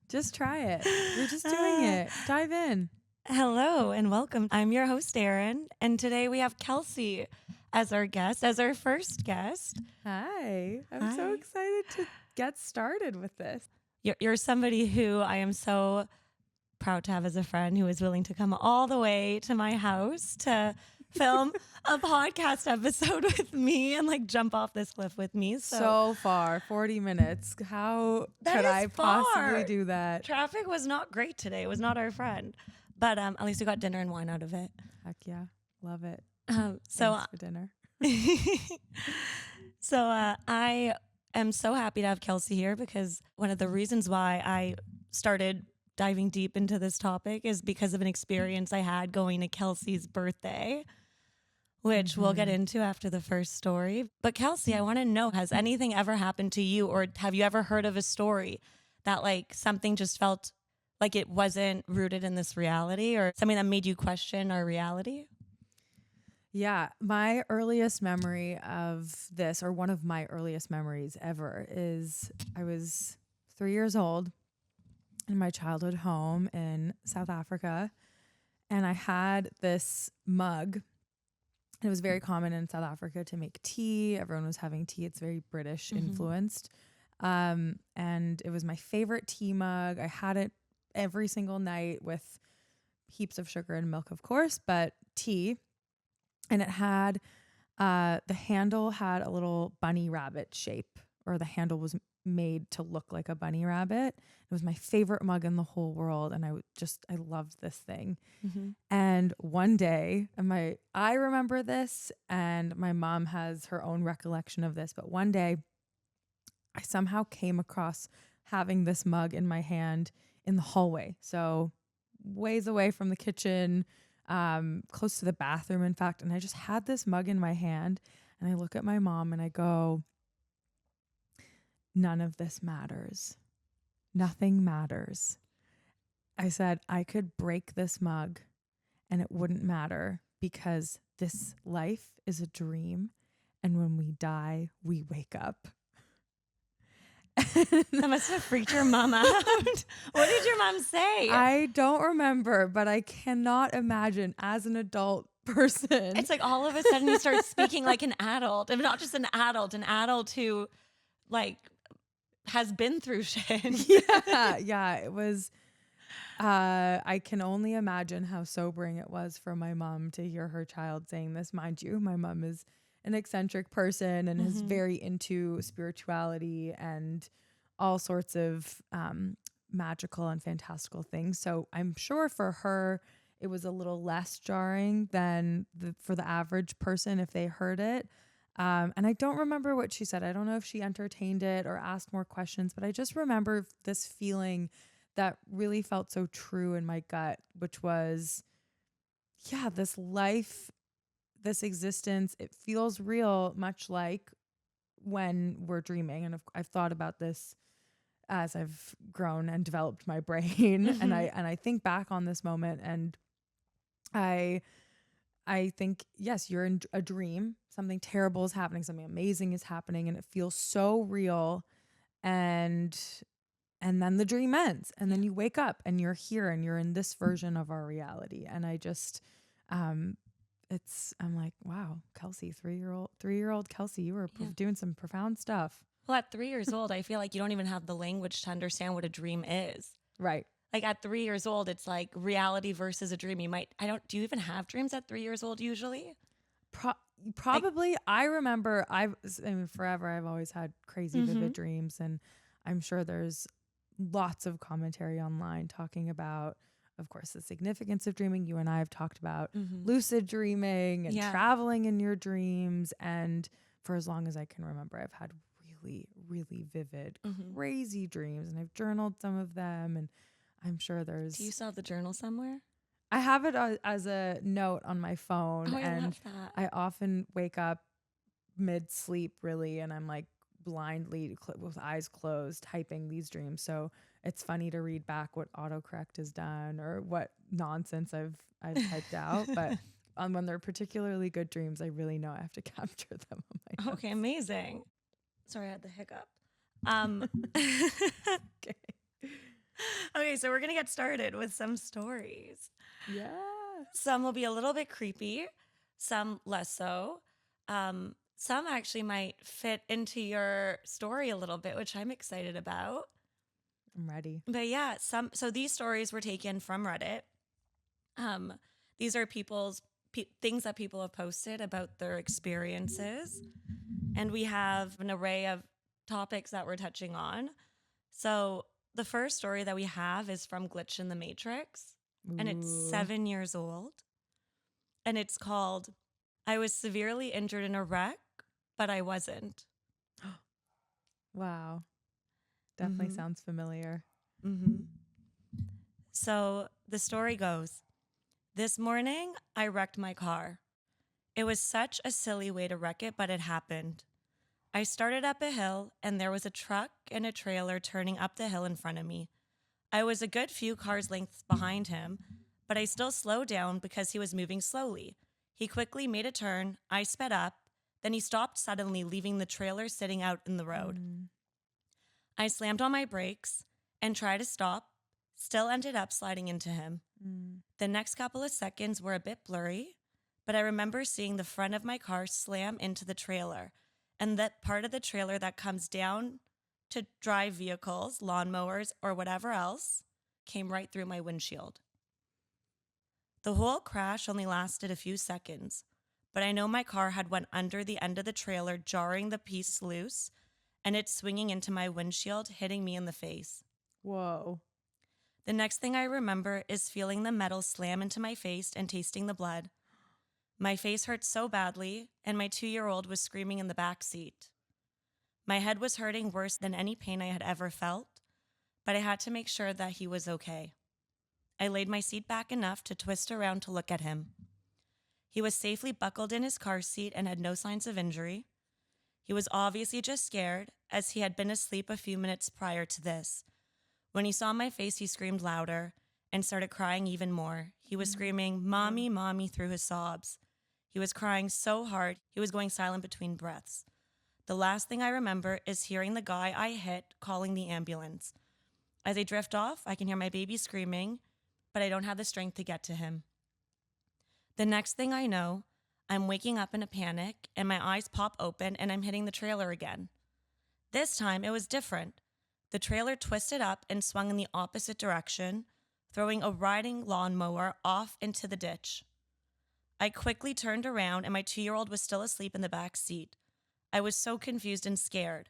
Just try it. You're just doing it. Dive in. Hello and welcome. I'm your host, Erin, and today we have Kelsey as our guest, as our first guest. Hi. I'm so excited to get started with this. You're somebody who I am so proud to have as a friend who is willing to come all the way to my house to film a podcast episode with me and like jump off this cliff with me. So far, 40 minutes. How could I possibly do that? Traffic was not great today. It was not our friend. But at least we got dinner and wine out of it. Heck yeah. Love it. Thanks for dinner. I am so happy to have Kelsey here because one of the reasons why I started diving deep into this topic is because of an experience I had going to Kelsey's birthday, which we'll get into after the first story. But Kelsey, I want to know, has anything ever happened to you, or have you ever heard of a story that like something just felt like it wasn't rooted in this reality, or something that made you question our reality? Yeah, my earliest memory of this, or one of my earliest memories ever, is I was 3 years old in my childhood home in South Africa, and I had this mug. It was very common in South Africa to make tea. Everyone was having tea. It's very British influenced. And it was my favorite tea mug. I had it every single night with heaps of sugar and milk, of course, but tea. And it had, the handle had a little bunny rabbit shape, or the handle was made to look like a bunny rabbit. It was my favorite mug in the whole world. And I loved this thing. And one day, I remember this, and my mom has her own recollection of this, but one day I somehow came across having this mug in my hand in the hallway. So ways away from the kitchen, close to the bathroom, in fact. And I just had this mug in my hand, and I look at my mom and I go, none of this matters. Nothing matters. I said, I could break this mug and it wouldn't matter, because this life is a dream. And when we die, we wake up. That must have freaked your mom out. What did your mom say? I don't remember, but I cannot imagine as an adult person. It's like all of a sudden you start speaking like an adult, and not just an adult who like has been through shit. Yeah, it was, I can only imagine how sobering it was for my mom to hear her child saying this. Mind you, my mom is an eccentric person and is very into spirituality and all sorts of magical and fantastical things. So I'm sure for her, it was a little less jarring than for the average person if they heard it. And I don't remember what she said. I don't know if she entertained it or asked more questions, but I just remember this feeling that really felt so true in my gut, which was, yeah, this life, this existence, it feels real, much like when we're dreaming. And I've thought about this as I've grown and developed my brain. And I think back on this moment, and I think, yes, you're in a dream. Something terrible is happening. Something amazing is happening, and it feels so real. And then the dream ends, and then you wake up, and you're here, and you're in this version of our reality. And I just, I'm like, wow, Kelsey, three-year-old Kelsey, you were doing some profound stuff. Well, at 3 years old, I feel like you don't even have the language to understand what a dream is. Right. Like at 3 years old, it's like reality versus a dream. Do you even have dreams at 3 years old usually? Probably. I remember, forever I've always had crazy vivid dreams, and I'm sure there's lots of commentary online talking about, of course, the significance of dreaming. You and I have talked about lucid dreaming and traveling in your dreams. And for as long as I can remember, I've had really, really vivid, crazy dreams, and I've journaled some of them, and I'm sure there's... Do you still have the journal somewhere? I have it as a note on my phone. Oh, and I love that. I often wake up mid-sleep, really, and I'm like blindly with eyes closed typing these dreams. So it's funny to read back what autocorrect has done or what nonsense I've typed out. But when they're particularly good dreams, I really know I have to capture them on my notes. Okay, amazing. Sorry, I had the hiccup. Okay. Okay, so we're going to get started with some stories. Yeah. Some will be a little bit creepy, some less so. Some actually might fit into your story a little bit, which I'm excited about. I'm ready. But yeah, so these stories were taken from Reddit. These are things that people have posted about their experiences, and we have an array of topics that we're touching on. So the first story that we have is from Glitch in the Matrix, and it's Ooh. 7 years old, and it's called "I was severely injured in a wreck, but I wasn't." Wow. Definitely Mhm. sounds familiar. So the story goes, "This morning, I wrecked my car. It was such a silly way to wreck it, but it happened. I started up a hill, and there was a truck and a trailer turning up the hill in front of me. I was a good few cars lengths behind him, but I still slowed down because he was moving slowly. He quickly made a turn, I sped up, then he stopped suddenly, leaving the trailer sitting out in the road. I slammed on my brakes and tried to stop, still ended up sliding into him. The next couple of seconds were a bit blurry, but I remember seeing the front of my car slam into the trailer, and that part of the trailer that comes down to drive vehicles, lawnmowers, or whatever else, came right through my windshield. The whole crash only lasted a few seconds, but I know my car had went under the end of the trailer, jarring the piece loose, and it's swinging into my windshield, hitting me in the face. Whoa. The next thing I remember is feeling the metal slam into my face and tasting the blood. My face hurt so badly, and my 2-year-old was screaming in the back seat. My head was hurting worse than any pain I had ever felt, but I had to make sure that he was okay. I laid my seat back enough to twist around to look at him. He was safely buckled in his car seat and had no signs of injury. He was obviously just scared, as he had been asleep a few minutes prior to this. When he saw my face, he screamed louder and started crying even more. He was screaming, "Mommy, Mommy," through his sobs. He was crying so hard, he was going silent between breaths. The last thing I remember is hearing the guy I hit calling the ambulance. As I drift off, I can hear my baby screaming, but I don't have the strength to get to him. The next thing I know, I'm waking up in a panic, and my eyes pop open, and I'm hitting the trailer again. This time, it was different. The trailer twisted up and swung in the opposite direction, throwing a riding lawnmower off into the ditch. I quickly turned around, and my 2-year-old was still asleep in the back seat. I was so confused and scared.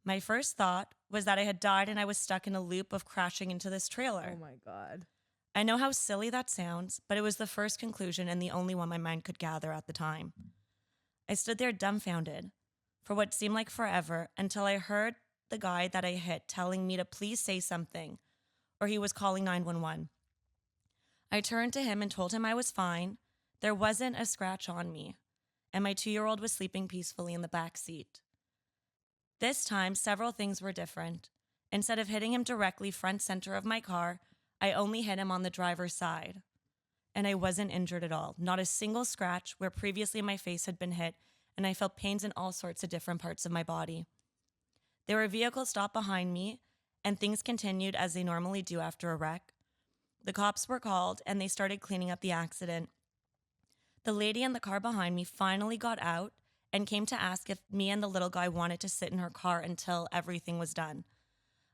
My first thought was that I had died and I was stuck in a loop of crashing into this trailer. Oh my God. I know how silly that sounds, but it was the first conclusion and the only one my mind could gather at the time. I stood there dumbfounded for what seemed like forever until I heard the guy that I hit telling me to please say something, or he was calling 911. I turned to him and told him I was fine. There wasn't a scratch on me, and my 2-year-old was sleeping peacefully in the back seat. This time, several things were different. Instead of hitting him directly front center of my car, I only hit him on the driver's side. And I wasn't injured at all. Not a single scratch where previously my face had been hit, and I felt pains in all sorts of different parts of my body. There were vehicles stopped behind me, and things continued as they normally do after a wreck. The cops were called, and they started cleaning up the accident. The lady in the car behind me finally got out and came to ask if me and the little guy wanted to sit in her car until everything was done.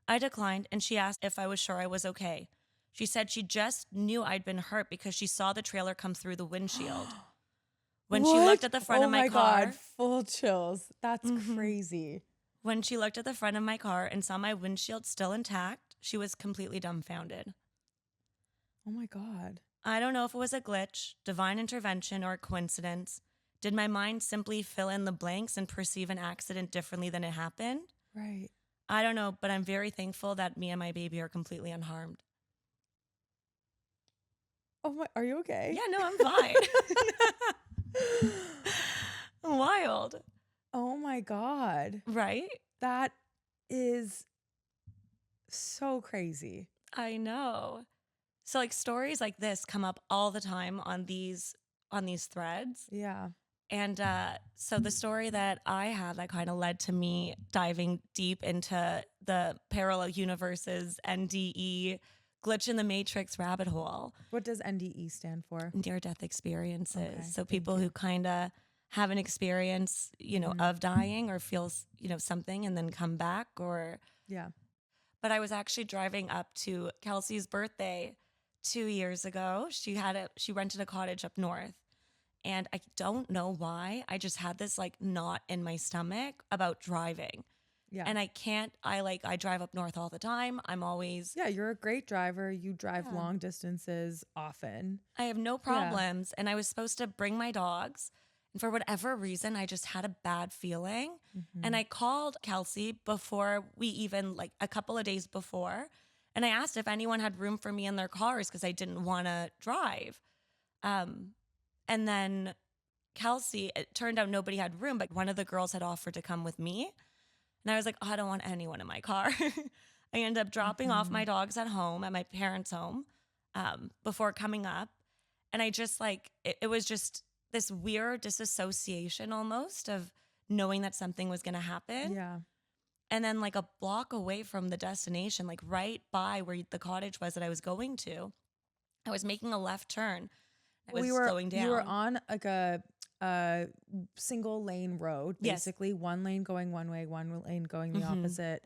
I declined, and she asked if I was sure I was okay. She said she just knew I'd been hurt because she saw the trailer come through the windshield. When she looked at the front of my car... Oh my God, full chills. That's crazy. When she looked at the front of my car and saw my windshield still intact, she was completely dumbfounded. Oh my God. I don't know if it was a glitch, divine intervention, or a coincidence. Did my mind simply fill in the blanks and perceive an accident differently than it happened? Right. I don't know, but I'm very thankful that me and my baby are completely unharmed. Oh my, are you okay? Yeah, no, I'm fine. Wild. Oh my God. Right? That is so crazy. I know. So like stories like this come up all the time on these threads. Yeah. And so the story that I have that kind of led to me diving deep into the parallel universes, NDE, glitch in the matrix rabbit hole, What does NDE stand for? near death experiences. Okay, So thank people you. who kind of have an experience, of dying or feels, something and then come back or. Yeah. But I was actually driving up to Kelsey's birthday 2 years ago. She rented a cottage up north. And I don't know why. I just had this like knot in my stomach about driving. Yeah. And I drive up north all the time. I'm always. Yeah, you're a great driver. You drive Yeah. long distances often. I have no problems. And I was supposed to bring my dogs. And for whatever reason, I just had a bad feeling. And I called Kelsey before we even, like a couple of days before. And I asked if anyone had room for me in their cars because I didn't want to drive. And then Kelsey, it turned out nobody had room, but one of the girls had offered to come with me. And I was like, oh, I don't want anyone in my car. I ended up dropping off my dogs at home, at my parents' home, before coming up. And I just it was just this weird disassociation almost of knowing that something was going to happen. Yeah. And then like a block away from the destination, like right by where the cottage was that I was going to, I was making a left turn. I was slowing down. You were on like a single lane road, basically. Yes. One lane going one way, one lane going the opposite.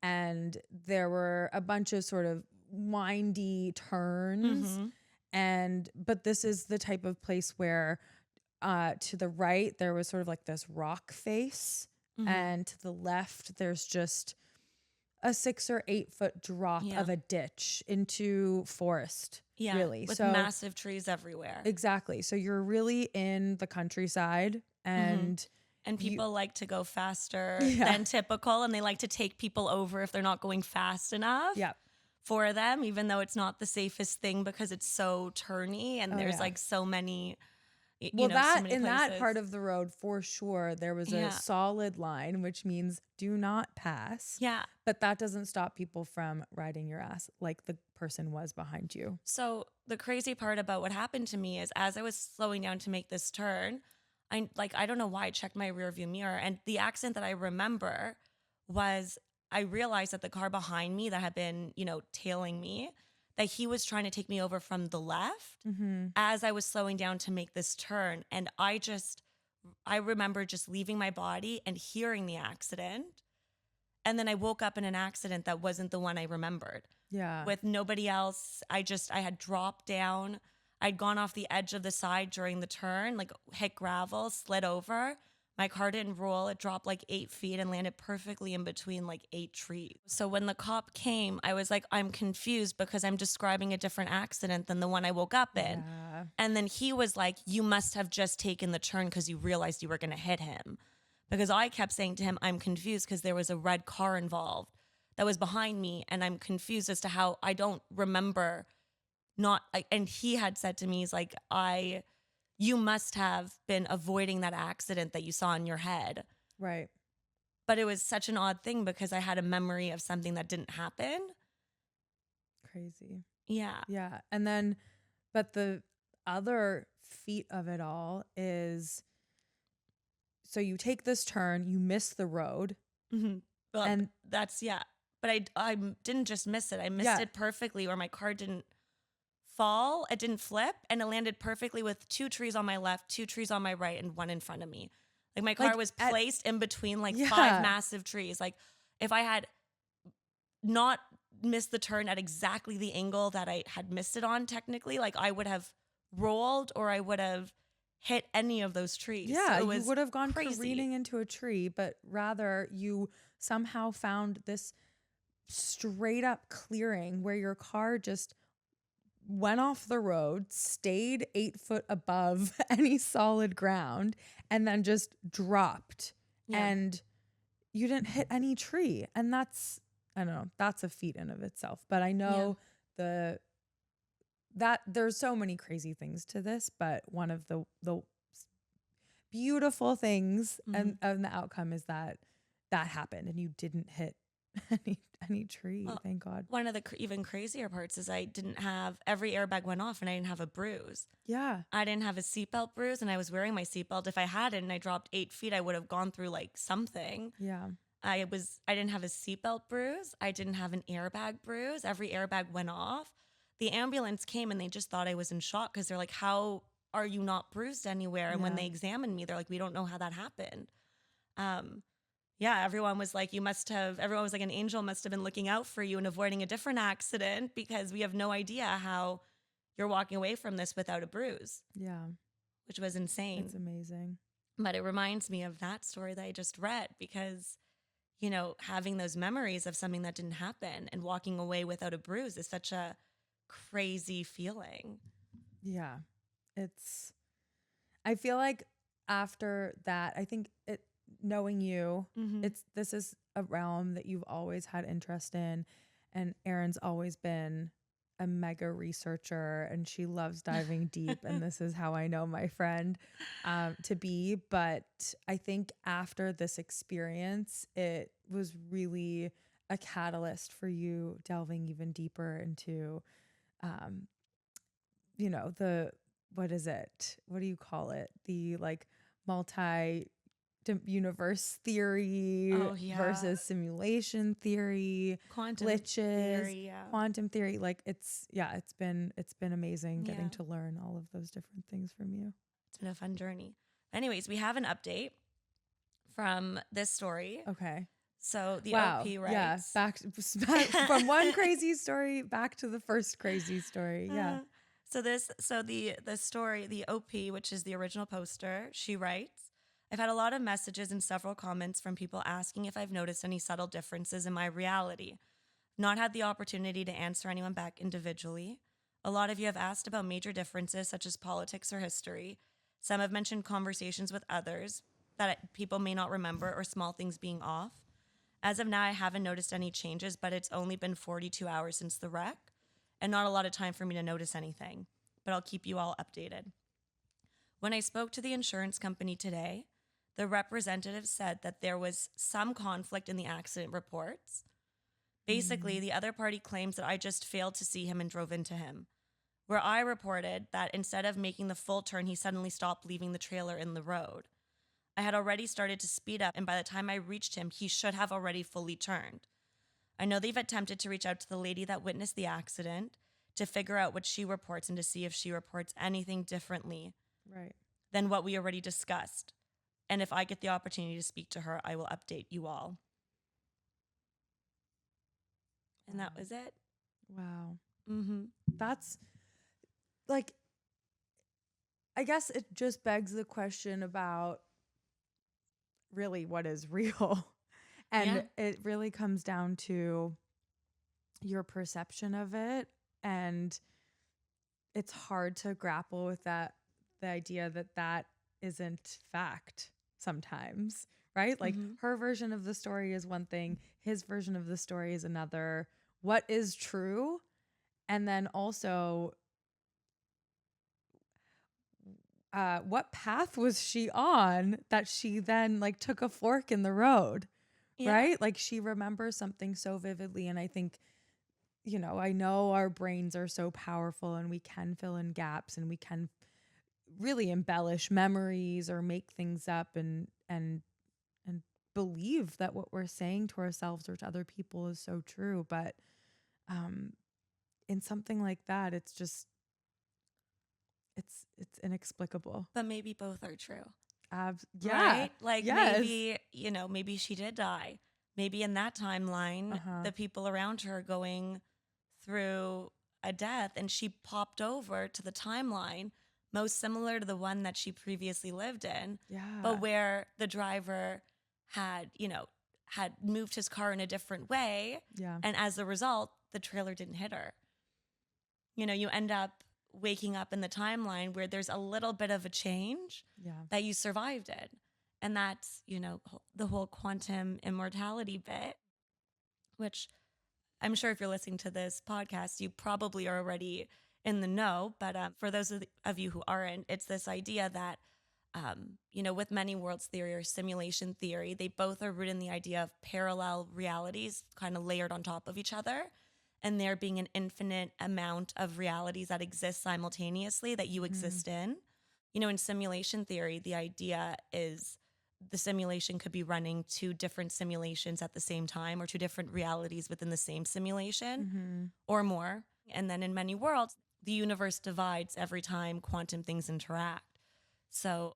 And there were a bunch of sort of windy turns. But this is the type of place where to the right, there was sort of like this rock face. And to the left, there's just a 6 or 8 foot drop of a ditch into forest. Yeah, really. With massive trees everywhere. Exactly. So you're really in the countryside and people like to go faster than typical, and they like to take people over if they're not going fast enough for them, even though it's not the safest thing because it's so turny and there's like so many. Well, that part of the road, for sure, there was a solid line, which means do not pass. Yeah. But that doesn't stop people from riding your ass like the person was behind you. So the crazy part about what happened to me is as I was slowing down to make this turn, I don't know why I checked my rearview mirror, and the accident that I remember was I realized that the car behind me that had been, tailing me, that he was trying to take me over from the left as I was slowing down to make this turn. And I remember just leaving my body and hearing the accident. And then I woke up in an accident that wasn't the one I remembered. Yeah. With nobody else. I had dropped down. I'd gone off the edge of the side during the turn, like hit gravel, slid over. My car didn't roll. It dropped like 8 feet and landed perfectly in between like 8 trees. So when the cop came, I was like, I'm confused because I'm describing a different accident than the one I woke up in. Yeah. And then he was like, you must have just taken the turn because you realized you were going to hit him. Because I kept saying to him, I'm confused because there was a red car involved that was behind me. And I'm confused as to how I don't remember and he had said to me, he's like, you must have been avoiding that accident that you saw in your head. Right. But it was such an odd thing because I had a memory of something that didn't happen. Crazy. Yeah. Yeah. And then, but the other feat of it all is, so you take this turn, you miss the road. Well, and that's, But I didn't just miss it. I missed it perfectly where my car didn't fall, it didn't flip, and it landed perfectly with 2 trees on my left, 2 trees on my right, and 1 in front of me. Like my car was placed in between 5 massive trees. Like if I had not missed the turn at exactly the angle that I had missed it on, technically, like I would have rolled or I would have hit any of those trees. Yeah, so you would have gone careening into a tree, but rather you somehow found this straight up clearing where your car just went off the road, stayed 8 foot above any solid ground, and then just dropped. Yeah. And you didn't hit any tree. And that's, I don't know, that's a feat in of itself. But I know that there's so many crazy things to this, but one of the beautiful things and the outcome is that happened and you didn't hit any tree. Well, Thank God. one of the even crazier parts is I didn't have, every airbag went off and I didn't have a bruise. Yeah. I didn't have a seatbelt bruise and I was wearing my seatbelt. If I hadn't and I dropped 8 feet, I would have gone through like something. Yeah. I didn't have a seatbelt bruise. I didn't have an airbag bruise. Every airbag went off. The ambulance came and they just thought I was in shock because they're like, how are you not bruised anywhere? And when Yeah. they examined me, they're like, we don't know how that happened. Yeah, everyone was like, everyone was like, an angel must have been looking out for you and avoiding a different accident because we have no idea how you're walking away from this without a bruise. Yeah. Which was insane. It's amazing. But it reminds me of that story that I just read because, having those memories of something that didn't happen and walking away without a bruise is such a crazy feeling. Yeah. I feel like after that, I think knowing you, this is a realm that you've always had interest in, and Erin's always been a mega researcher and she loves diving deep, and this is how I know my friend to be. But I think after this experience, it was really a catalyst for you delving even deeper into what is it? What do you call it? The like universe theory versus simulation theory, quantum glitches, theory, quantum theory. Like it's been amazing getting to learn all of those different things from you. It's been a fun journey. Anyways, we have an update from this story. Okay. So the OP writes. Yeah, back from one crazy story back to the first crazy story. Yeah. So the story, the OP, which is the original poster, she writes, I've had a lot of messages and several comments from people asking if I've noticed any subtle differences in my reality. Not had the opportunity to answer anyone back individually. A lot of you have asked about major differences such as politics or history. Some have mentioned conversations with others that people may not remember or small things being off. As of now, I haven't noticed any changes, but it's only been 42 hours since the wreck and not a lot of time for me to notice anything, but I'll keep you all updated. When I spoke to the insurance company today, the representative said that there was some conflict in the accident reports. Basically, the other party claims that I just failed to see him and drove into him, where I reported that instead of making the full turn, he suddenly stopped leaving the trailer in the road. I had already started to speed up, and by the time I reached him, he should have already fully turned. I know they've attempted to reach out to the lady that witnessed the accident to figure out what she reports and to see if she reports anything differently than what we already discussed. And if I get the opportunity to speak to her, I will update you all. And that was it. Wow. Mm-hmm. That's like, I guess it just begs the question about really what is real. And it really comes down to your perception of it. And it's hard to grapple with the idea that isn't fact sometimes, right? Like her version of the story is one thing, his version of the story is another. What is true? And then also, what path was she on that she then like took a fork in the road, right? Like she remembers something so vividly. And I think, I know our brains are so powerful and we can fill in gaps and we can really embellish memories or make things up and believe that what we're saying to ourselves or to other people is so true. But in something like that, it's just, it's inexplicable. But maybe both are true. Right? Like maybe, maybe she did die. Maybe in that timeline, the people around her are going through a death and she popped over to the timeline most similar to the one that she previously lived in. Yeah. But where the driver had moved his car in a different way. Yeah. And as a result, the trailer didn't hit her. You end up waking up in the timeline where there's a little bit of a change that you survived it. And that's, the whole quantum immortality bit, which I'm sure if you're listening to this podcast, you probably are already in the know. But for those of you who aren't, it's this idea that with many worlds theory or simulation theory, they both are rooted in the idea of parallel realities kind of layered on top of each other, and there being an infinite amount of realities that exist simultaneously that you exist in. In simulation theory, the idea is the simulation could be running two different simulations at the same time, or two different realities within the same simulation or more. And then in many worlds, the universe divides every time quantum things interact. So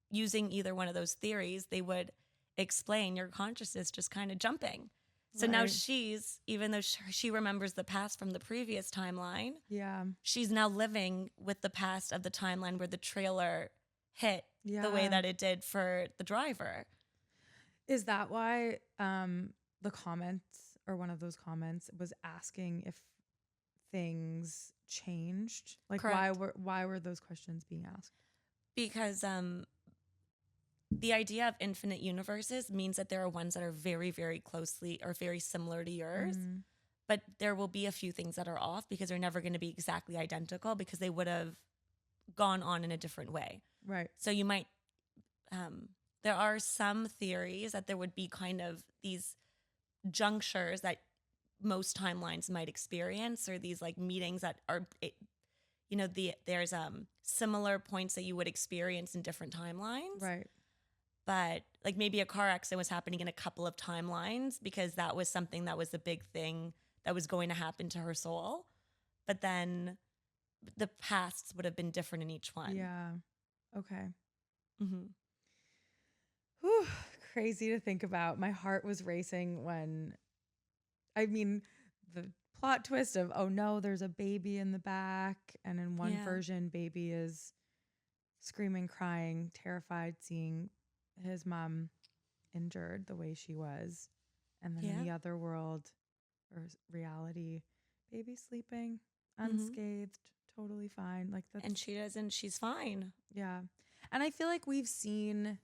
using either one of those theories, they would explain your consciousness just kind of jumping. So now even though she remembers the past from the previous timeline, she's now living with the past of the timeline where the trailer hit the way that it did for the driver. Is that why the comments, or one of those comments, was asking if things changed? Like, Correct. why were those questions being asked? Because the idea of infinite universes means that there are ones that are very, very closely or very similar to yours. But there will be a few things that are off because they're never going to be exactly identical, because they would have gone on in a different way. Right. So you might, there are some theories that there would be kind of these junctures that most timelines might experience, or these like meetings that are, there's similar points that you would experience in different timelines. Right. But like maybe a car accident was happening in a couple of timelines because that was something that was the big thing that was going to happen to her soul. But then the pasts would have been different in each one. Yeah. Okay. Whew, crazy to think about. My heart was racing when, the plot twist of, oh no, there's a baby in the back. And in one version, baby is screaming, crying, terrified, seeing his mom injured the way she was. And then in the other world or reality, baby sleeping, unscathed, totally fine. Like that's, and she's fine. Yeah. And I feel like we've seen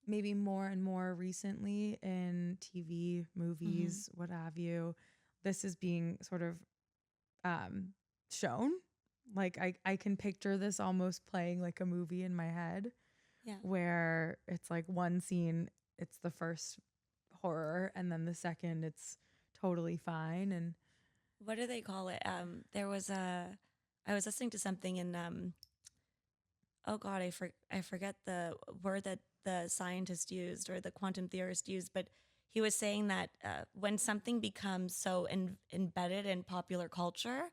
maybe more and more recently in TV, movies, what have you, this is being sort of shown. Like I can picture this almost playing like a movie in my head. Yeah. Where it's like one scene, it's the first horror, and then the second it's totally fine. And what do they call it? I was listening to something in oh God, I forget the word that the scientist used or the quantum theorist used, but he was saying that when something becomes so embedded in popular culture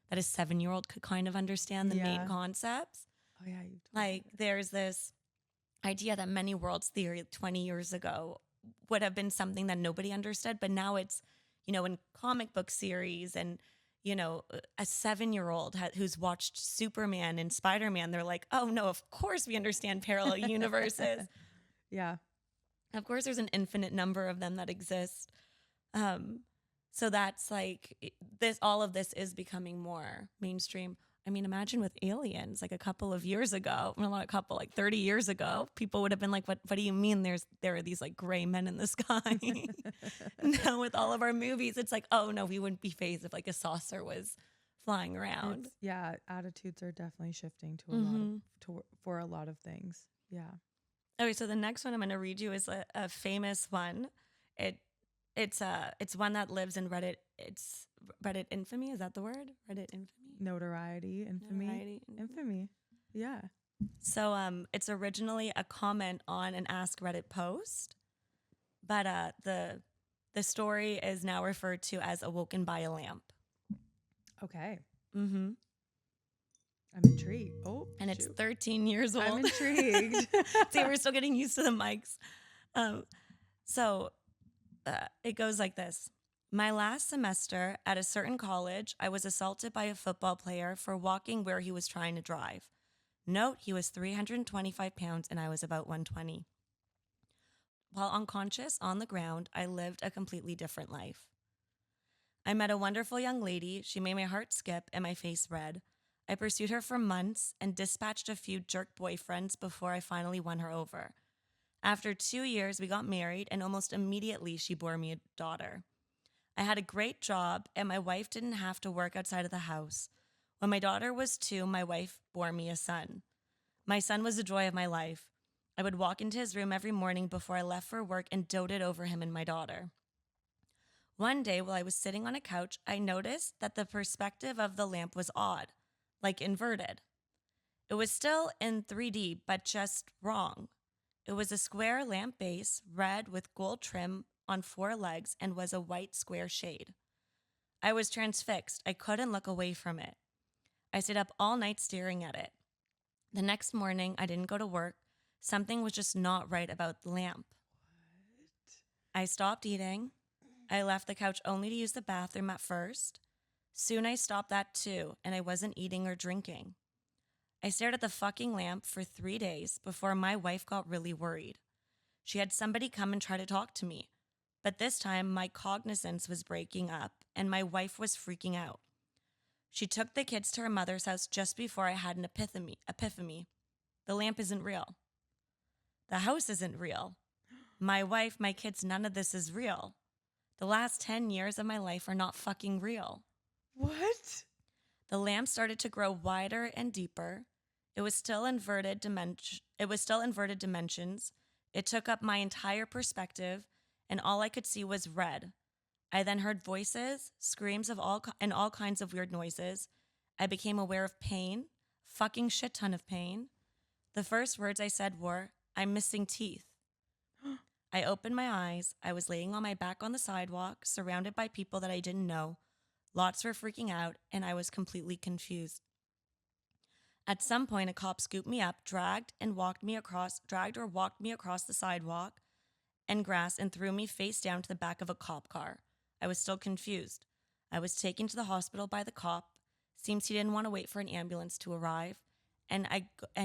that a 7-year-old could kind of understand the main concepts. Oh yeah, like there's this idea that many worlds theory 20 years ago would have been something that nobody understood, but now it's, in comic book series and, a 7-year-old who's watched Superman and Spider-Man, they're like, oh no, of course we understand parallel universes. Yeah. Of course there's an infinite number of them that exist. So that's like all of this is becoming more mainstream. I mean, imagine with aliens, like a couple of years ago, well, not a couple, like 30 years ago, people would have been like, what do you mean there are these like gray men in the sky? Now with all of our movies, it's like, oh no, we wouldn't be phased if like a saucer was flying around. Attitudes are definitely shifting to a lot of, for a lot of things. Yeah. Okay, so the next one I'm going to read you is a famous one. It's one that lives in Reddit. It's Reddit infamy. Is that the word? Reddit infamy? Notoriety, infamy. Yeah. So it's originally a comment on an Ask Reddit post, but the story is now referred to as Awoken by a Lamp. Okay. I'm intrigued. Oh, and it's 13 years old. I'm intrigued. See, we're still getting used to the mics. So it goes like this. My last semester at a certain college, I was assaulted by a football player for walking where he was trying to drive. Note, he was 325 pounds and I was about 120. While unconscious on the ground, I lived a completely different life. I met a wonderful young lady. She made my heart skip and my face red. I pursued her for months and dispatched a few jerk boyfriends before I finally won her over. After 2 years, we got married and almost immediately she bore me a daughter. I had a great job, and my wife didn't have to work outside of the house. When my daughter was 2, my wife bore me a son. My son was the joy of my life. I would walk into his room every morning before I left for work and doted over him and my daughter. One day, while I was sitting on a couch, I noticed that the perspective of the lamp was odd, like inverted. It was still in 3D, but just wrong. It was a square lamp base, red with gold trim on 4 legs, and was a white square shade. I was transfixed. I couldn't look away from it. I stayed up all night staring at it. The next morning, I didn't go to work. Something was just not right about the lamp. I stopped eating. I left the couch only to use the bathroom at first. Soon I stopped that too, and I wasn't eating or drinking. I stared at the fucking lamp for 3 days before my wife got really worried. She had somebody come and try to talk to me, but this time my cognizance was breaking up and my wife was freaking out. She took the kids to her mother's house just before I had an epiphany. The lamp isn't real. The house isn't real. My wife, my kids, none of this is real. The last 10 years of my life are not fucking real. What? The lamp started to grow wider and deeper. It was still inverted dimensions. It took up my entire perspective, and all I could see was red. I then heard voices, screams and all kinds of weird noises. I became aware of pain, fucking shit ton of pain. The first words I said were, "I'm missing teeth." I opened my eyes. I was laying on my back on the sidewalk, surrounded by people that I didn't know. Lots were freaking out, and I was completely confused. At some point, a cop scooped me up, dragged or walked me across the sidewalk and grass and threw me face down to the back of a cop car. I was still confused. I was taken to the hospital by the cop. Seems he didn't want to wait for an ambulance to arrive and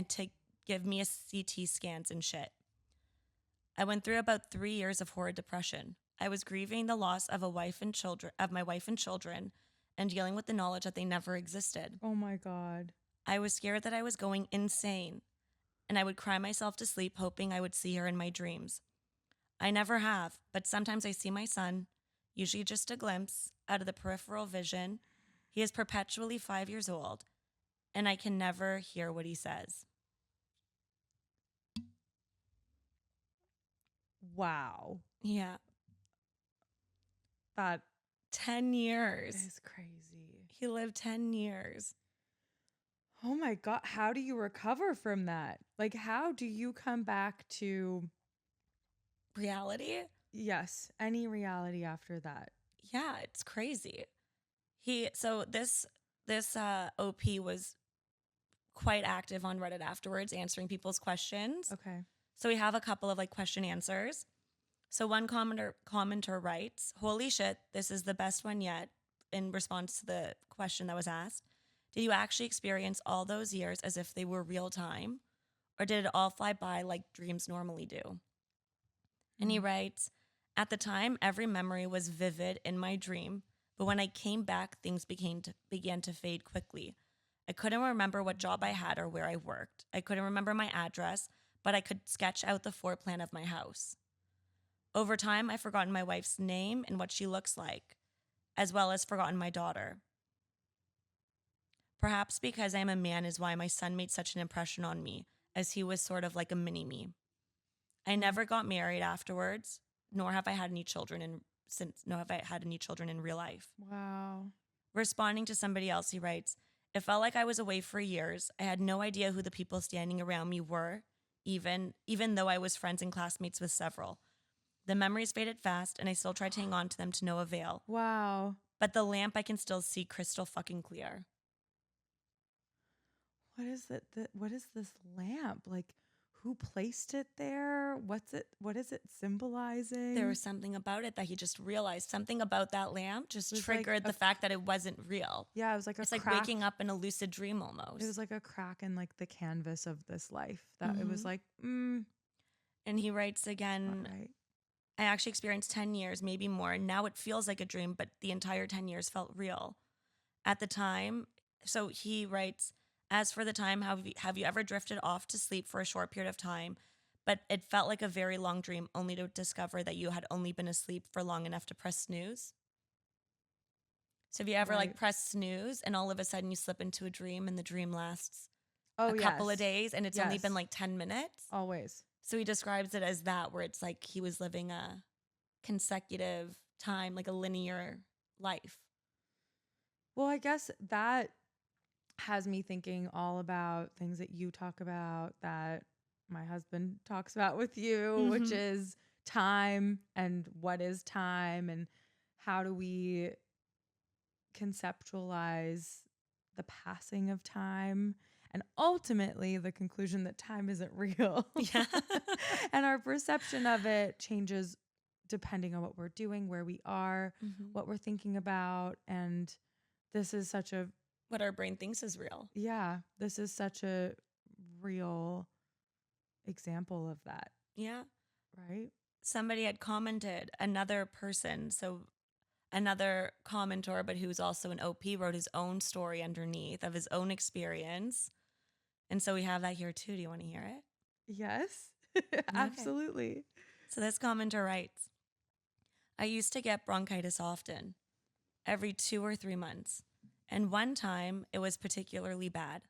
to give me a CT scans and shit. I went through about 3 years of horrid depression. I was grieving the loss of my wife and children, and dealing with the knowledge that they never existed. Oh my God. I was scared that I was going insane, and I would cry myself to sleep hoping I would see her in my dreams. I never have, but sometimes I see my son, usually just a glimpse, out of the peripheral vision. He is perpetually 5 years old, and I can never hear what he says. Wow. Yeah. That 10 years. is crazy. He lived 10 years. Oh my God. How do you recover from that? Like, how do you come back to Reality? yes, any reality after that? Yeah, it's crazy. This OP was quite active on Reddit afterwards, answering people's questions. Okay. So we have a couple of question answers. So one commenter writes, "Holy shit, this is the best one yet," in response to the question that was asked. "Did you actually experience all those years as if they were real time? Or did it all fly by like dreams normally do?" And he writes, "At the time, every memory was vivid in my dream, but when I came back, things began to fade quickly. I couldn't remember what job I had or where I worked. I couldn't remember my address, but I could sketch out the floor plan of my house. Over time, I've forgotten my wife's name and what she looks like, as well as forgotten my daughter. Perhaps because I'm a man is why my son made such an impression on me, as he was sort of like a mini-me. I never got married afterwards, nor have I had any children in real life." Wow. Responding to somebody else, he writes, "It felt like I was away for years. I had no idea who the people standing around me were, even though I was friends and classmates with several. The memories faded fast, and I still tried to hang on to them to no avail. Wow. But the lamp I can still see crystal fucking clear." What is it? What is this lamp? Like, who placed it there? What is it symbolizing? There was something about it that he just realized. Something about that lamp just was like triggered the fact that it wasn't real. Yeah, it was like It's crack. like waking up in a lucid dream almost. It was like a crack in like the canvas of this life. That it was like, And he writes again, not right. "I actually experienced 10 years, maybe more. And now it feels like a dream, but the entire 10 years felt real. At the time," so he writes, "As for the time, have you ever drifted off to sleep for a short period of time, but it felt like a very long dream only to discover that you had only been asleep for long enough to press snooze?" So have you ever Right. pressed snooze and all of a sudden you slip into a dream and the dream lasts Oh, a couple of yes. days and it's only Yes. been like 10 minutes. Always. So he describes it as that, where it's like he was living a consecutive time, like a linear life. Well, I guess that has me thinking all about things that you talk about, that my husband talks about with you, which is time and what is time and how do we conceptualize the passing of time, and ultimately the conclusion that time isn't real. Yeah. And our perception of it changes depending on what we're doing, where we are, what we're thinking about. And this is such a, What our brain thinks is real. yeah, this is such a real example of that, Yeah. right? Somebody had commented, another person, so another commenter, but who's also an OP, wrote his own story underneath of his own experience. And so we have that here too. Do you want to hear it? Yes, absolutely. So this commenter writes, I used to get bronchitis often, every 2 or 3 months. And one time it was particularly bad.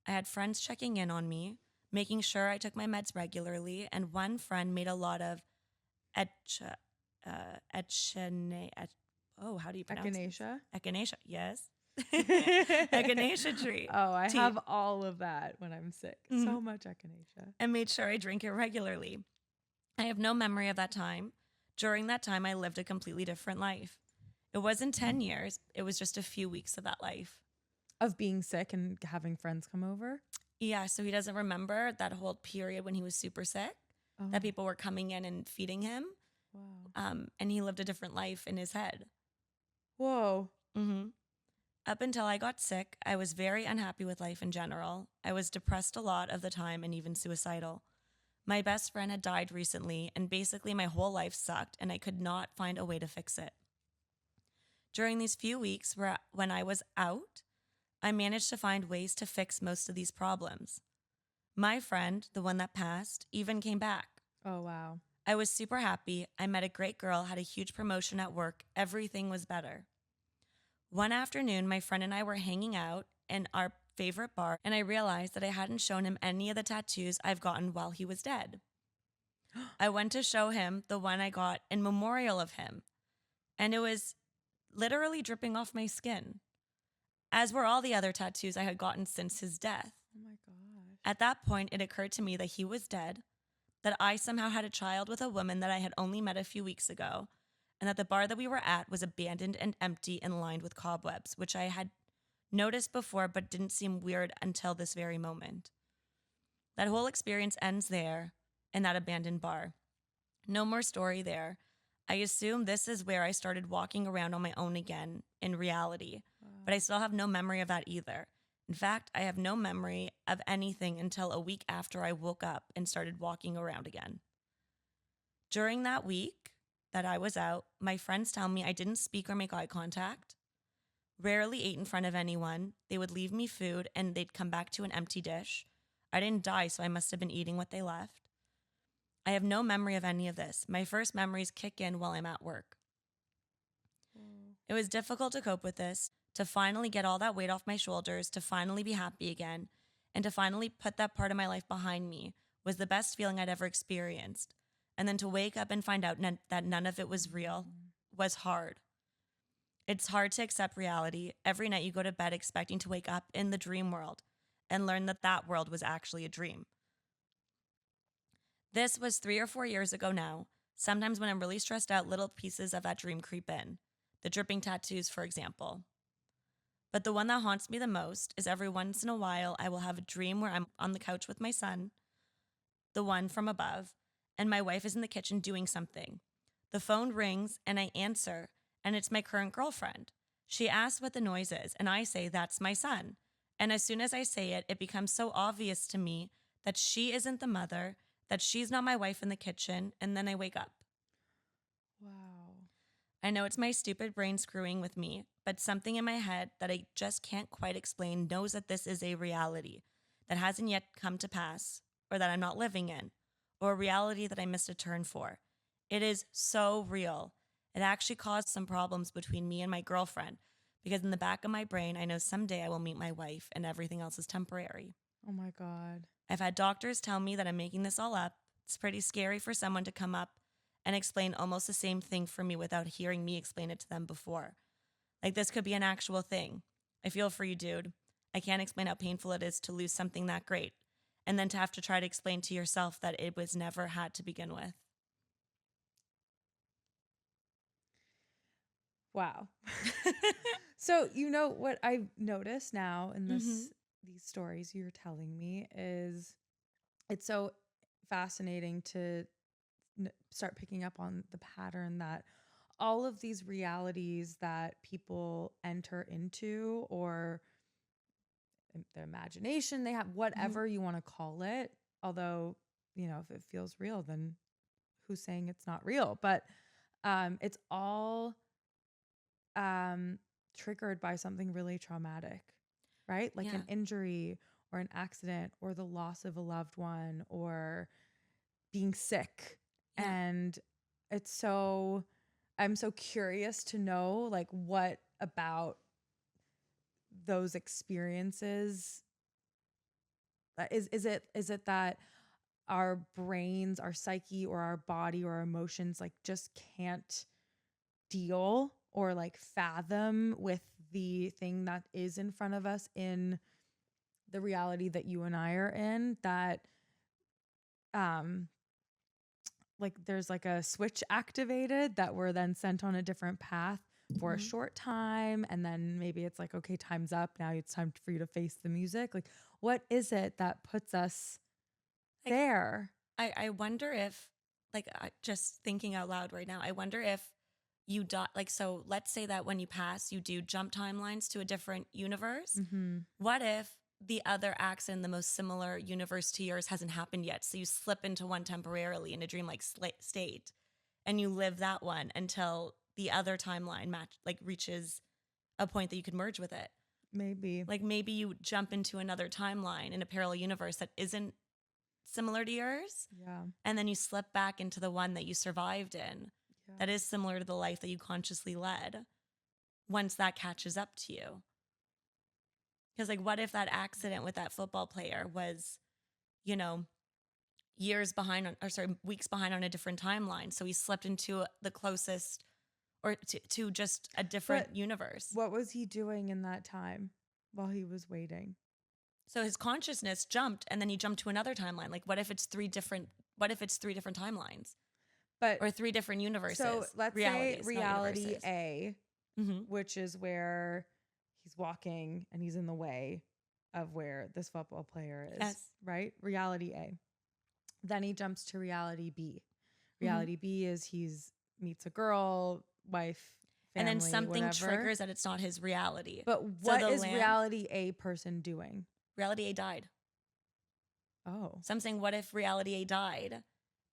I had friends checking in on me, making sure I took my meds regularly, and one friend made a lot of how do you pronounce it? Echinacea. Echinacea, yes. Echinacea tree. Oh, I tea. have all of that when I'm sick. So much echinacea. And made sure I drink it regularly. I have no memory of that time. During that time, I lived a completely different life. It wasn't 10 years. It was just a few weeks of that life. Of being sick and having friends come over? Yeah, so he doesn't remember that whole period when he was super sick, that people were coming in and feeding him. Wow. And he lived a different life in his head. Whoa. Up until I got sick, I was very unhappy with life in general. I was depressed a lot of the time and even suicidal. My best friend had died recently, and basically my whole life sucked, and I could not find a way to fix it. During these few weeks when I was out, I managed to find ways to fix most of these problems. My friend, the one that passed, even came back. Oh, wow. I was super happy. I met a great girl, had a huge promotion at work. Everything was better. One afternoon, my friend and I were hanging out in our favorite bar, and I realized that I hadn't shown him any of the tattoos I've gotten while he was dead. I went to show him the one I got in memorial of him, and it was literally dripping off my skin, as were all the other tattoos I had gotten since his death. Oh my gosh. At that point, it occurred to me that he was dead, that I somehow had a child with a woman that I had only met a few weeks ago, and that the bar that we were at was abandoned and empty and lined with cobwebs, which I had noticed before but didn't seem weird until this very moment. That whole experience ends there, in that abandoned bar. No more story there. I assume this is where I started walking around on my own again, in reality, but I still have no memory of that either. In fact, I have no memory of anything until a week after I woke up and started walking around again. During that week that I was out, my friends tell me I didn't speak or make eye contact, rarely ate in front of anyone. They would leave me food and they'd come back to an empty dish. I didn't die, so I must have been eating what they left. I have no memory of any of this. My first memories kick in while I'm at work. It was difficult to cope with this, to finally get all that weight off my shoulders, to finally be happy again, and to finally put that part of my life behind me was the best feeling I'd ever experienced. And then to wake up and find out that none of it was real was hard. It's hard to accept reality. Every night you go to bed expecting to wake up in the dream world and learn that that world was actually a dream. This was 3 or 4 years ago now. Sometimes when I'm really stressed out, little pieces of that dream creep in. The dripping tattoos, for example. But the one that haunts me the most is every once in a while I will have a dream where I'm on the couch with my son, the one from above, and my wife is in the kitchen doing something. The phone rings and I answer, and it's my current girlfriend. She asks what the noise is, and I say, that's my son. And as soon as I say it, it becomes so obvious to me that she isn't the mother, that she's not my wife in the kitchen, and then I wake up. Wow. I know it's my stupid brain screwing with me, but something in my head that I just can't quite explain knows that this is a reality that hasn't yet come to pass, or that I'm not living in, or a reality that I missed a turn for. It is so real. It actually caused some problems between me and my girlfriend, because in the back of my brain, I know someday I will meet my wife and everything else is temporary. Oh my God. I've had doctors tell me that I'm making this all up. It's pretty scary for someone to come up and explain almost the same thing for me without hearing me explain it to them before. Like, this could be an actual thing. I feel for you, dude. I can't explain how painful it is to lose something that great, and then to have to try to explain to yourself that it was never had to begin with. Wow. So, you know what I've noticed now in these stories you're telling me is it's so fascinating to start picking up on the pattern that all of these realities that people enter into, or the imagination they have, whatever you want to call it, although, you know, if it feels real, then who's saying it's not real? But it's all triggered by something really traumatic, right? Like an injury or an accident or the loss of a loved one or being sick. And I'm so curious to know, like, what about those experiences is it that our brains, our psyche, or our body or our emotions like just can't deal or like fathom with the thing that is in front of us in the reality that you and I are in, that like there's like a switch activated that we're then sent on a different path for a short time, and then maybe it's like, okay, time's up, now it's time for you to face the music. Like, what is it that puts us there? I wonder if, like, just thinking out loud right now, I wonder if you die, like, so let's say that when you pass, you do jump timelines to a different universe. What if the other accident in the most similar universe to yours hasn't happened yet? So you slip into one temporarily in a dreamlike state, and you live that one until the other timeline reaches a point that you could merge with it. Maybe. Like, maybe you jump into another timeline in a parallel universe that isn't similar to yours. Yeah. And then you slip back into the one that you survived in that is similar to the life that you consciously led once that catches up to you. Because, like, what if that accident with that football player was, you know, weeks behind on a different timeline? So he slipped into the closest, or to just a different universe. What was he doing in that time while he was waiting? So his consciousness jumped, and then he jumped to another timeline. Like, what if it's three different timelines? Or three different universes. So let's say reality A, which is where he's walking and he's in the way of where this football player is. Yes. Right? Reality A. Then he jumps to reality B. Reality B is he's meets a girl, wife, family, and then something whatever. triggers that it's not his reality. But what is reality A person doing? Reality A died. Oh. So I'm saying, what if reality A died?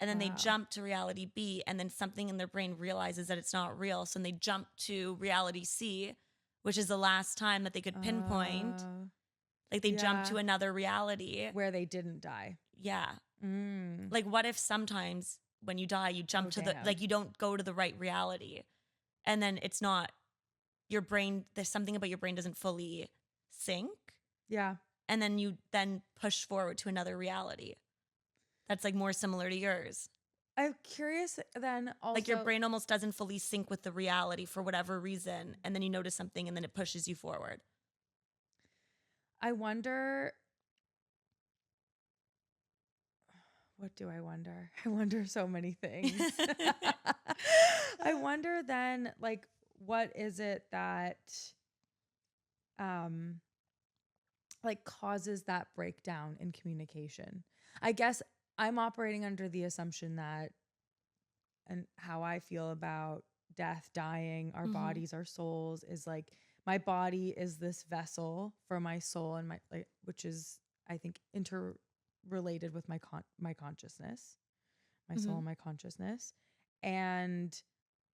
And then they jump to reality B, and then something in their brain realizes that it's not real. So then they jump to reality C, which is the last time that they could pinpoint. Like, they jump to another reality. Where they didn't die. Yeah. Like, what if sometimes when you die, you jump to you don't go to the right reality. And then it's not your brain. There's something about your brain doesn't fully sync. Yeah. And then you push forward to another reality that's like more similar to yours. I'm curious then also. Like, your brain almost doesn't fully sync with the reality for whatever reason. And then you notice something, and then it pushes you forward. I wonder. What do I wonder? I wonder so many things. I wonder then, like, what is it that like causes that breakdown in communication? I guess I'm operating under the assumption that, and how I feel about death, dying, our bodies, our souls, is like, my body is this vessel for my soul and my, like, which is, I think, interrelated with my consciousness, my soul and my consciousness. And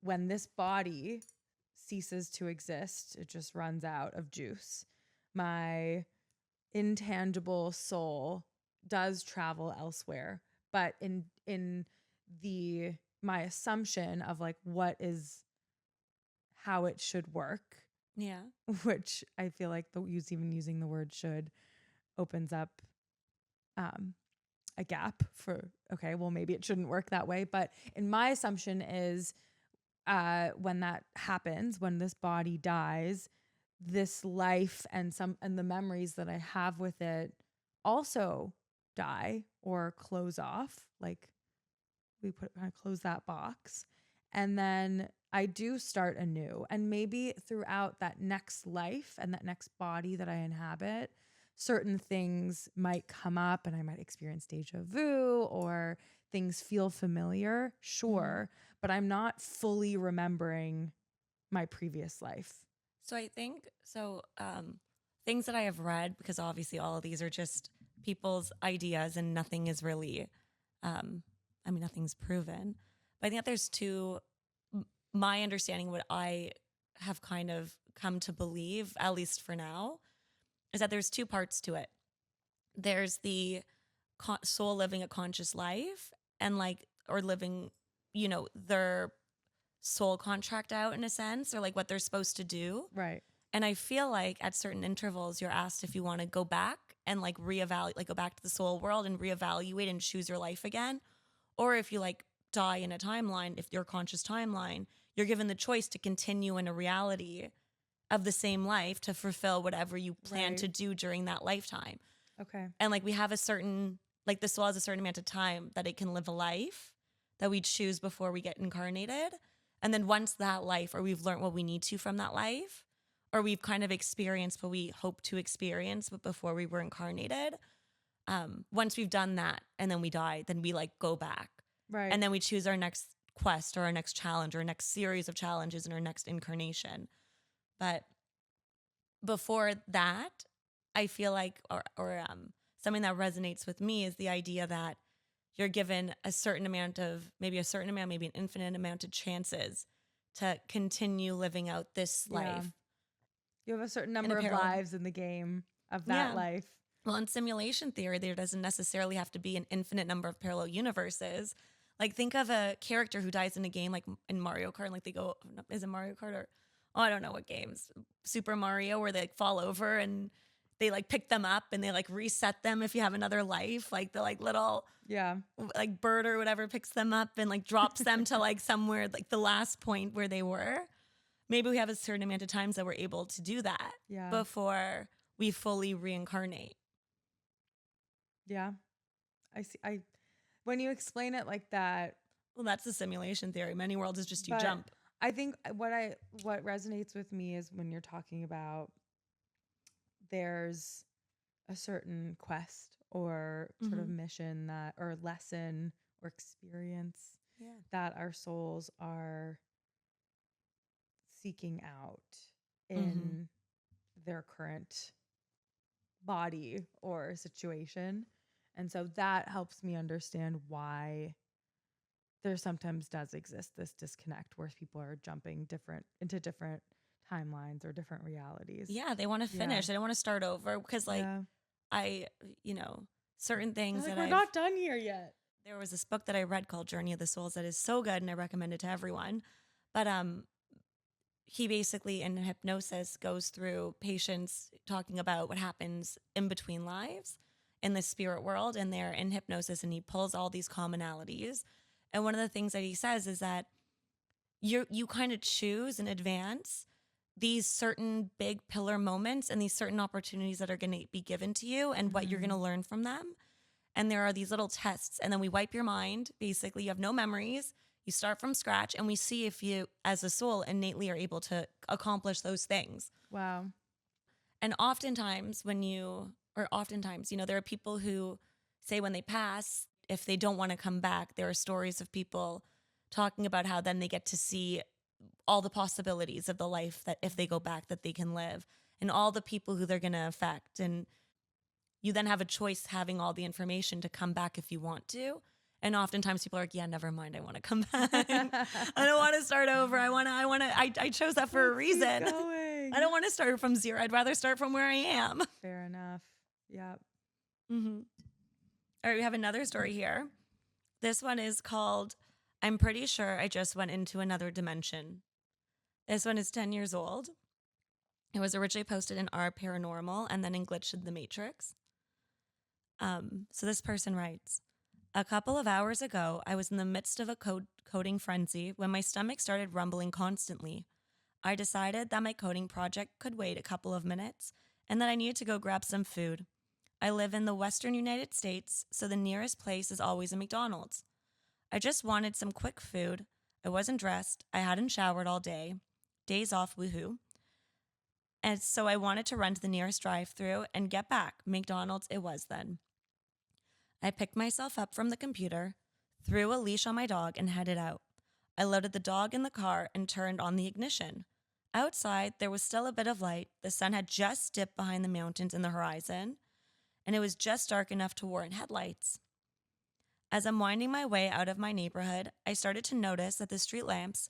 when this body ceases to exist, it just runs out of juice. My intangible soul does travel elsewhere, but in my assumption of like what is how it should work, yeah, which I feel like even using the word should opens up a gap for, okay, well, maybe it shouldn't work that way. But in my assumption is when that happens, when this body dies, this life and the memories that I have with it also die or close off. Like we kind of close that box. And then I do start anew. And maybe throughout that next life and that next body that I inhabit, certain things might come up and I might experience deja vu or things feel familiar. Sure. But I'm not fully remembering my previous life. So I think, things that I have read, because obviously all of these are just people's ideas and nothing is really, nothing's proven. But I think that there's my understanding, what I have kind of come to believe, at least for now, is that there's two parts to it. There's the soul living a conscious life and or living, their soul contract out in a sense, or like what they're supposed to do. Right. And I feel like at certain intervals, you're asked if you want to go back and reevaluate, go back to the soul world and reevaluate and choose your life again. Or if you die in a timeline, if your conscious timeline, you're given the choice to continue in a reality of the same life to fulfill whatever you plan to do during that lifetime. Okay. And we have a certain, the soul has a certain amount of time that it can live a life that we choose before we get incarnated. And then once that life, or we've learned what we need to from that life, or we've kind of experienced what we hope to experience, but before we were incarnated, once we've done that and then we die, then we go back. Right. And then we choose our next quest or our next challenge or our next series of challenges in our next incarnation. But before that, I feel like, something that resonates with me is the idea that you're given a certain amount, maybe an infinite amount of chances to continue living out this life. You have a certain number of lives in the game of that life. Well, in simulation theory, there doesn't necessarily have to be an infinite number of parallel universes. Think of a character who dies in a game, like in Mario Kart, they go, is it Mario Kart or, I don't know what games, Super Mario, where they fall over and they pick them up and they reset them if you have another life, the little bird or whatever picks them up and drops them to somewhere the last point where they were. Maybe we have a certain amount of times that we're able to do that before we fully reincarnate. Yeah. I see. When you explain it like that. Well, that's the simulation theory. Many worlds is just you jump. I think what resonates with me is when you're talking about there's a certain quest or sort of mission or lesson or experience that our souls are seeking out in their current body or situation. And so that helps me understand why there sometimes does exist this disconnect where people are jumping into different timelines or different realities. Yeah, they want to finish. They don't want to start over because certain things that we're not done here yet. There was this book that I read called Journey of the Souls that is so good and I recommend it to everyone. But he basically in hypnosis goes through patients talking about what happens in between lives in the spirit world, and they're in hypnosis and he pulls all these commonalities. And one of the things that he says is that you kind of choose in advance these certain big pillar moments and these certain opportunities that are going to be given to you and what you're going to learn from them. And there are these little tests, and then we wipe your mind. Basically, you have no memories. You start from scratch, and we see if you, as a soul, innately are able to accomplish those things. Wow. And oftentimes, there are people who say when they pass, if they don't want to come back, there are stories of people talking about how then they get to see all the possibilities of the life that if they go back that they can live and all the people who they're going to affect. And you then have a choice having all the information to come back if you want to. And oftentimes people are like, yeah, never mind. I want to come back. I don't want to start over. I chose that for a reason. I don't want to start from zero. I'd rather start from where I am. Fair enough. Yep. Mm-hmm. All right. We have another story here. This one is called, I'm pretty sure I just went into another dimension. This one is 10 years old. It was originally posted in Our Paranormal and then in Glitch in the Matrix. So this person writes, a couple of hours ago, I was in the midst of a coding frenzy when my stomach started rumbling constantly. I decided that my coding project could wait a couple of minutes and that I needed to go grab some food. I live in the western United States, so the nearest place is always a McDonald's. I just wanted some quick food. I wasn't dressed. I hadn't showered all day. Days off, woohoo. And so I wanted to run to the nearest drive-thru and get back. McDonald's it was then. I picked myself up from the computer, threw a leash on my dog, and headed out. I loaded the dog in the car and turned on the ignition. Outside, there was still a bit of light. The sun had just dipped behind the mountains in the horizon, and it was just dark enough to warrant headlights. As I'm winding my way out of my neighborhood, I started to notice that the street lamps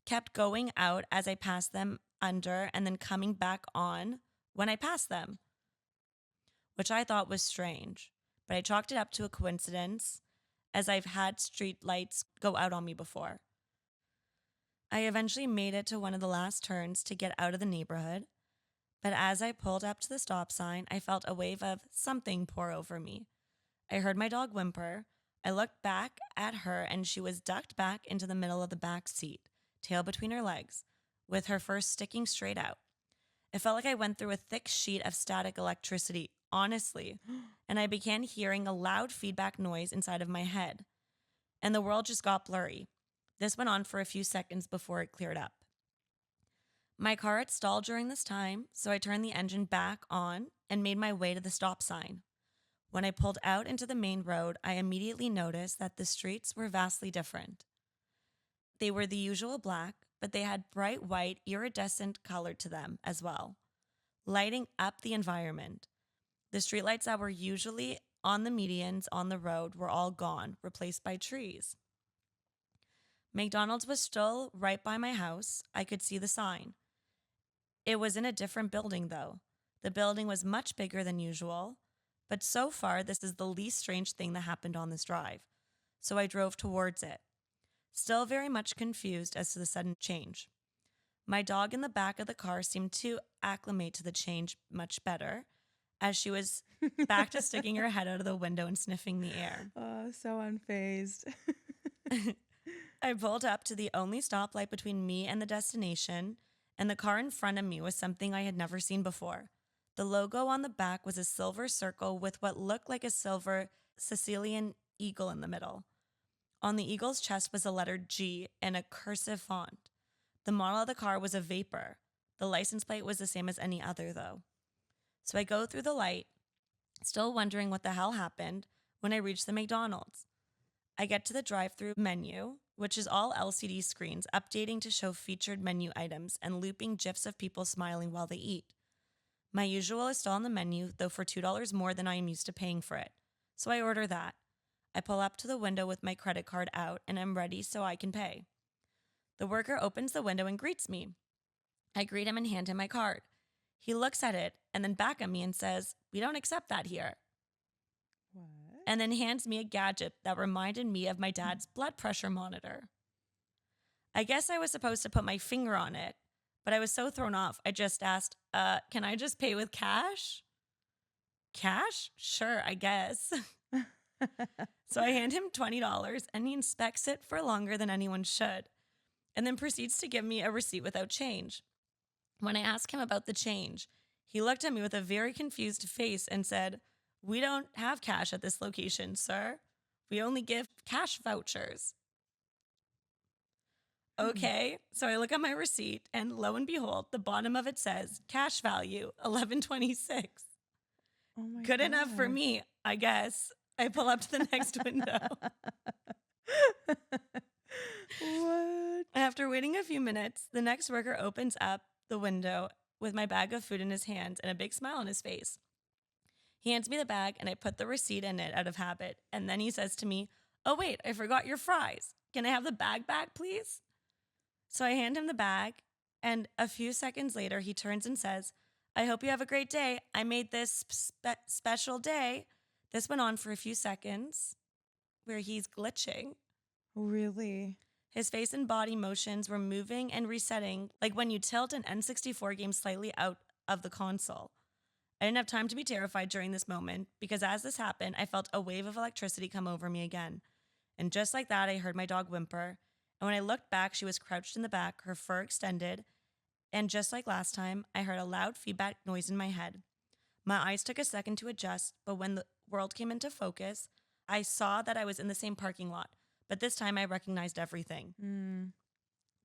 kept going out as I passed them under and then coming back on when I passed them, which I thought was strange, but I chalked it up to a coincidence as I've had street lights go out on me before. I eventually made it to one of the last turns to get out of the neighborhood, but as I pulled up to the stop sign, I felt a wave of something pour over me. I heard my dog whimper. I looked back at her and she was ducked back into the middle of the back seat, tail between her legs, with her fur sticking straight out. It felt like I went through a thick sheet of static electricity, honestly, and I began hearing a loud feedback noise inside of my head, and the world just got blurry. This went on for a few seconds before it cleared up. My car had stalled during this time, so I turned the engine back on and made my way to the stop sign. When I pulled out into the main road, I immediately noticed that the streets were vastly different. They were the usual black, but they had bright white, iridescent color to them as well, lighting up the environment. The streetlights that were usually on the medians on the road were all gone, replaced by trees. McDonald's was still right by my house. I could see the sign. It was in a different building, though. The building was much bigger than usual, but so far, this is the least strange thing that happened on this drive. So I drove towards it, still very much confused as to the sudden change. My dog in the back of the car seemed to acclimate to the change much better, as she was back to sticking her head out of the window and sniffing the air. Oh, so unfazed. I pulled up to the only stoplight between me and the destination, and the car in front of me was something I had never seen before. The logo on the back was a silver circle with what looked like a silver Sicilian eagle in the middle. On the eagle's chest was the letter G in a cursive font. The model of the car was a Vapor. The license plate was the same as any other, though. So I go through the light, still wondering what the hell happened, when I reach the McDonald's. I get to the drive-thru menu, which is all LCD screens updating to show featured menu items and looping GIFs of people smiling while they eat. My usual is still on the menu, though for $2 more than I am used to paying for it. So I order that. I pull up to the window with my credit card out and am ready so I can pay. The worker opens the window and greets me. I greet him and hand him my card. He looks at it and then back at me and says, "We don't accept that here." What? And then hands me a gadget that reminded me of my dad's blood pressure monitor. I guess I was supposed to put my finger on it, but I was so thrown off, I just asked, can I just pay with cash? Cash? Sure, I guess. So I hand him $20 and he inspects it for longer than anyone should, and then proceeds to give me a receipt without change. When I asked him about the change, he looked at me with a very confused face and said, "We don't have cash at this location, sir. We only give cash vouchers." Okay, so I look at my receipt and lo and behold, the bottom of it says cash value $11.26. Oh my Good enough for gosh. me, I guess. I pull up to the next window. What? After waiting a few minutes, the next worker opens up the window with my bag of food in his hands and a big smile on his face. He hands me the bag and I put the receipt in it out of habit. And then he says to me, "Oh wait, I forgot your fries. Can I have the bag back, please?" So I hand him the bag, and a few seconds later, he turns and says, "I hope you have a great day. I made this special day." This went on for a few seconds where he's glitching. Really? His face and body motions were moving and resetting like when you tilt an N64 game slightly out of the console. I didn't have time to be terrified during this moment because as this happened, I felt a wave of electricity come over me again. And just like that, I heard my dog whimper. And when I looked back, she was crouched in the back, her fur extended. And just like last time, I heard a loud feedback noise in my head. My eyes took a second to adjust, but when the world came into focus, I saw that I was in the same parking lot. But this time I recognized everything. Mm.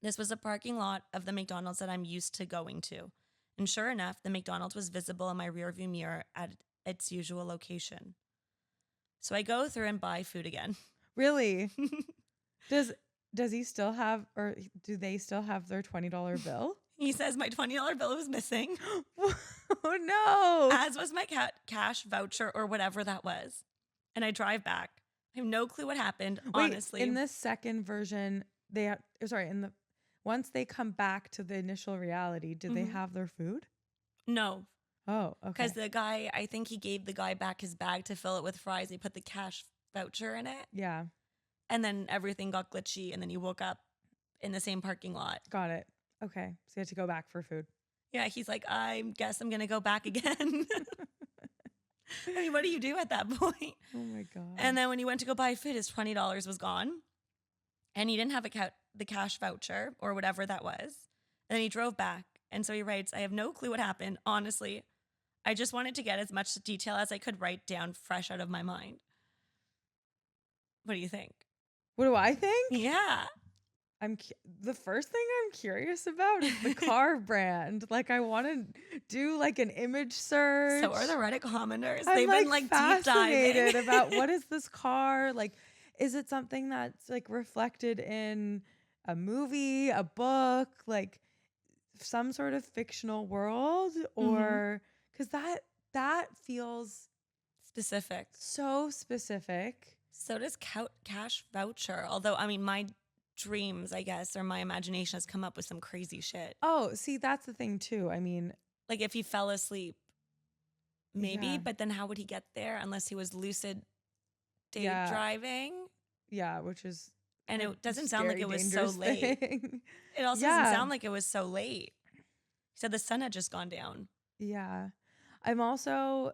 This was a parking lot of the McDonald's that I'm used to going to. And sure enough, the McDonald's was visible in my rearview mirror at its usual location. So I go through and buy food again. Really? Does he still have, or do they still have their $20 bill? He says my $20 bill was missing. Oh no. As was my cash voucher or whatever that was. And I drive back. I have no clue what happened, honestly. In this second version, once they come back to the initial reality, did they have their food? No. Oh, okay. Because the guy, I think he gave the guy back his bag to fill it with fries. He put the cash voucher in it. Yeah. And then everything got glitchy. And then he woke up in the same parking lot. Got it. Okay. So you had to go back for food. Yeah. He's like, I guess I'm going to go back again. I mean, what do you do at that point? Oh my God. And then when he went to go buy food, his $20 was gone. And he didn't have the cash voucher or whatever that was. And then he drove back. And so he writes, I have no clue what happened. Honestly, I just wanted to get as much detail as I could write down fresh out of my mind. What do you think? What do I think? Yeah. The first thing I'm curious about is the car brand. Like, I want to do like an image search. So are the Reddit commenters. I'm They've been like deep diving about what is this car? Like, is it something that's like reflected in a movie, a book, like some sort of fictional world? Or because that feels specific. So specific. So does cash voucher. Although, I mean, my dreams, I guess, or my imagination has come up with some crazy shit. Oh, see, that's the thing too. I mean, like if he fell asleep, maybe, yeah. But then how would he get there unless he was lucid driving? Yeah, which is, and it doesn't sound like it was so late. It also doesn't sound like it was so late. He said the sun had just gone down. Yeah. I'm also,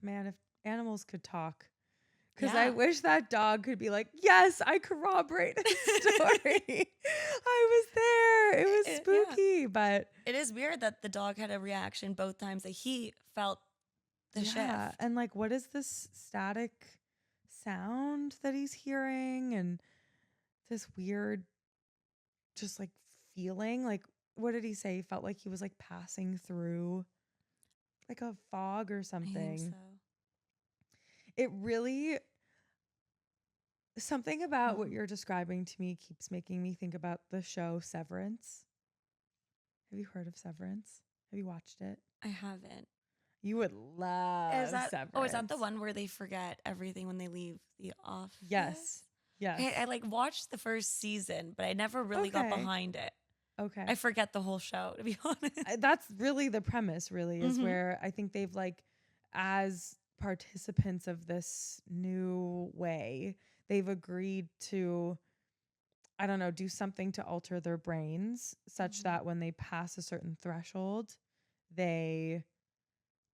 man, if animals could talk. Because I wish that dog could be like, yes, I corroborate this story. I was there. It was spooky, but it is weird that the dog had a reaction both times that he felt the shift. And like, what is this static sound that he's hearing? And this weird, just like feeling, like, what did he say? He felt like he was like passing through like a fog or something. I think so. It really, something about what you're describing to me keeps making me think about the show Severance. Have you heard of Severance? Have you watched it? I haven't. You would love Severance. Oh, is that the one where they forget everything when they leave the office? Yes. Yes. I like watched the first season, but I never really got behind it. Okay. I forget the whole show, to be honest. That's really the premise, really, is where I think they've like, as participants of this new way, they've agreed to, I don't know, do something to alter their brains such that when they pass a certain threshold, they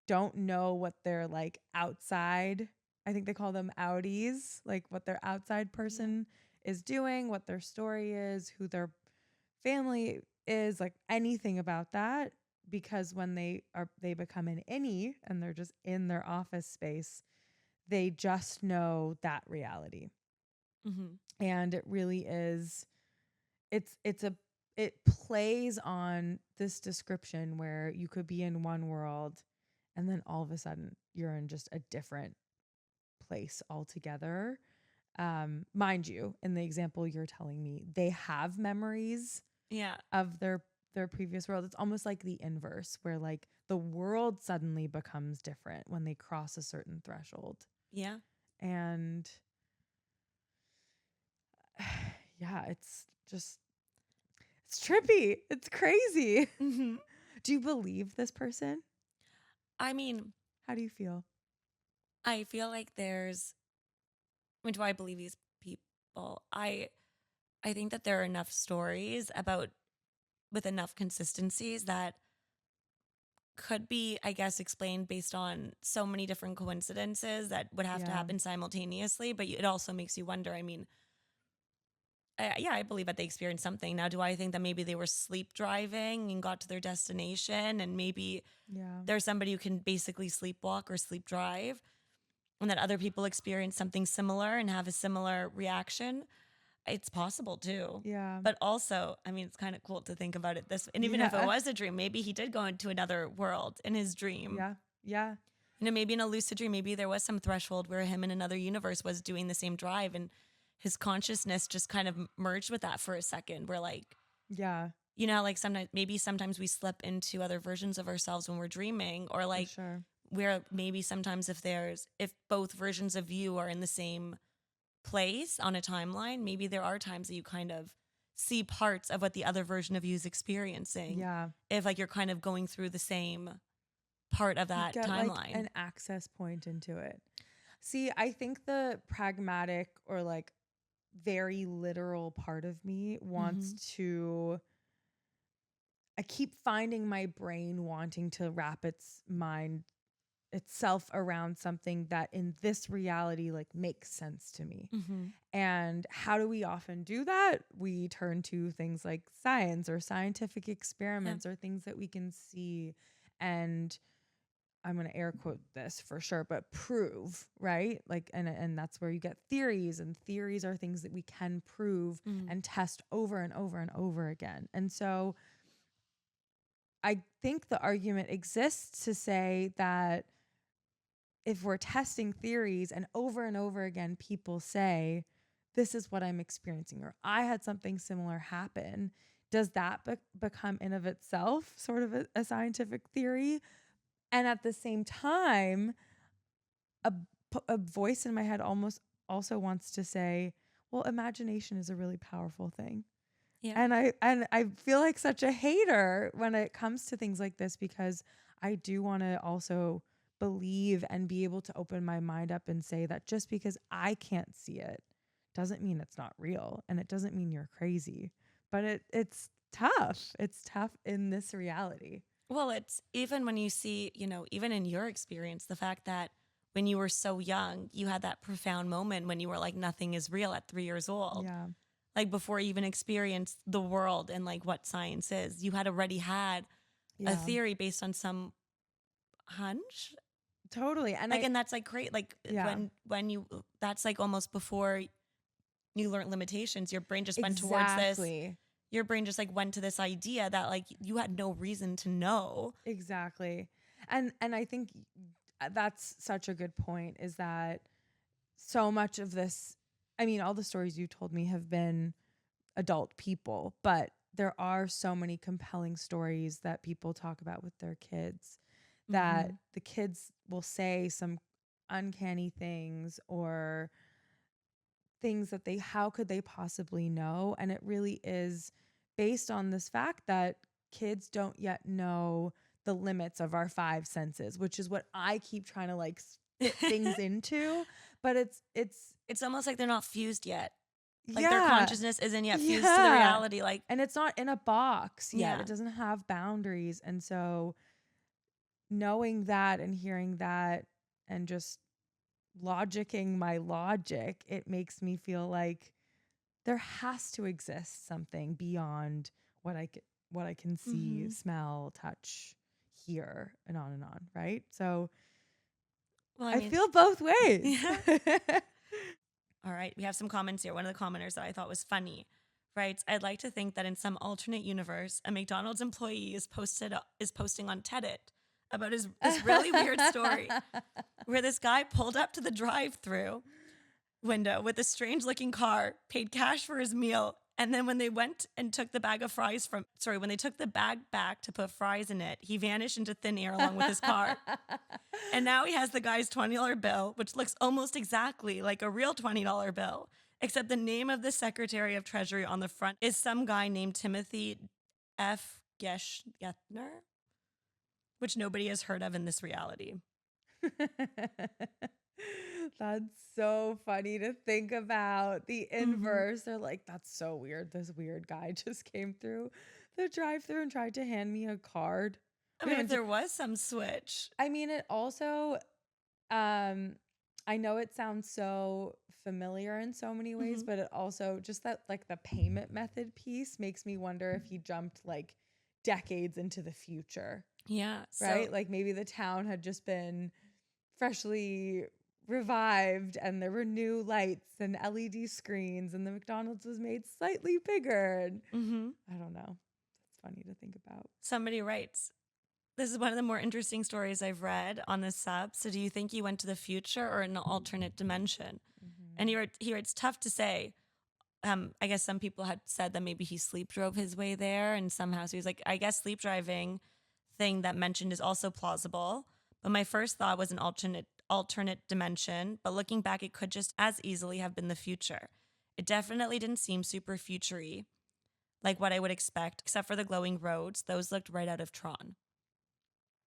don't know what their like outside, I think they call them outies, like what their outside person is doing, what their story is, who their family is, like anything about that. Because when they become an innie and they're just in their office space, they just know that reality. And it really is, it plays on this description where you could be in one world and then all of a sudden you're in just a different place altogether. Mind you, in the example you're telling me, they have memories of their previous world. It's almost like the inverse, where like the world suddenly becomes different when they cross a certain threshold. Yeah. And it's trippy. It's crazy. Do you believe this person? I mean, how do you feel? I feel like do I believe these people? I think that there are enough stories with enough consistencies that could be, I guess, explained based on so many different coincidences that would have to Yeah. happen simultaneously. But it also makes you wonder. I mean, I believe that they experienced something. Now, do I think that maybe they were sleep driving and got to their destination, and maybe Yeah. there's somebody who can basically sleepwalk or sleep drive, and that other people experience something similar and have a similar reaction? It's possible too. Yeah. But also, I mean, it's kind of cool to think about it this way. And even if it was a dream, maybe he did go into another world in his dream. Yeah. Yeah. You know, maybe in a lucid dream, maybe there was some threshold where him in another universe was doing the same drive, and his consciousness just kind of merged with that for a second. Where like, Yeah. you know, like sometimes we slip into other versions of ourselves when we're dreaming, or like For sure. where maybe sometimes if both versions of you are in the same place on a timeline, maybe there are times that you kind of see parts of what the other version of you is experiencing. Yeah. If like you're kind of going through the same part of that Get timeline. like an access point into it. See, I think the pragmatic or like very literal part of me wants to, I keep finding my brain wanting to wrap its mind itself around something that in this reality like makes sense to me. And how do we often do that? We turn to things like science or scientific experiments or things that we can see and I'm going to air quote this for sure, but prove, right? Like, and that's where you get theories, and theories are things that we can prove and test over and over and over again. And so I think the argument exists to say that if we're testing theories and over again, people say, this is what I'm experiencing, or I had something similar happen, does that become in of itself sort of a scientific theory? And at the same time, a voice in my head almost also wants to say, well, imagination is a really powerful thing. Yeah. And I feel like such a hater when it comes to things like this, because I do want to also believe and be able to open my mind up and say that just because I can't see it doesn't mean it's not real, and it doesn't mean you're crazy. But it's tough. It's tough in this reality. Well, it's even when you see, you know, even in your experience, the fact that when you were so young, you had that profound moment when you were like, nothing is real at 3 years old. Yeah. Like before you even experienced the world and like what science is, you had already had a theory based on some hunch. Totally. And like, and that's like great. Like when you, that's like almost before you learned limitations, your brain just went towards this. Your brain just like went to this idea that like you had no reason to know. Exactly. And I think that's such a good point, is that so much of this, I mean, all the stories you told me have been adult people, but there are so many compelling stories that people talk about with their kids that the kids will say some uncanny things or things that how could they possibly know? And it really is based on this fact that kids don't yet know the limits of our 5 senses, which is what I keep trying to like fit things into. But it's almost like they're not fused yet. Like their consciousness isn't yet fused to the reality. Like, and it's not in a box yet. It doesn't have boundaries. And so knowing that and hearing that and just logicking my logic, it makes me feel like there has to exist something beyond what I can see, smell, touch, hear, and on, right? So well, I feel both ways. All right, we have some comments here. One of the commenters that I thought was funny writes, I'd like to think that in some alternate universe, a McDonald's employee is posting on Teddit about this really weird story where this guy pulled up to the drive-thru window with a strange looking car, paid cash for his meal, and then when they went and took the bag of fries when they took the bag back to put fries in it, he vanished into thin air along with his car. And now he has the guy's $20 bill, which looks almost exactly like a real $20 bill, except the name of the Secretary of Treasury on the front is some guy named Timothy F. Getner, which nobody has heard of in this reality. That's so funny to think about. The inverse. They're like, that's so weird. This weird guy just came through the drive-thru and tried to hand me a card. I mean, if there was some switch. I mean, it also, I know it sounds so familiar in so many ways, but it also just that like the payment method piece makes me wonder if he jumped like decades into the future. Yeah. Right? So, Like maybe the town had just been freshly revived and there were new lights and LED screens and the McDonald's was made slightly bigger. And I don't know. It's funny to think about. somebody writes, this is one of the more interesting stories I've read on this sub. So do you think you went to the future or an alternate dimension? And he writes, tough to say. I guess some people had said that maybe he sleep drove his way there, and somehow so he was like, I guess sleep driving thing that mentioned is also plausible. But my first thought was an alternate dimension. But looking back, it could just as easily have been the future. It definitely didn't seem super future-y, like what I would expect, except for the glowing roads. Those looked right out of Tron.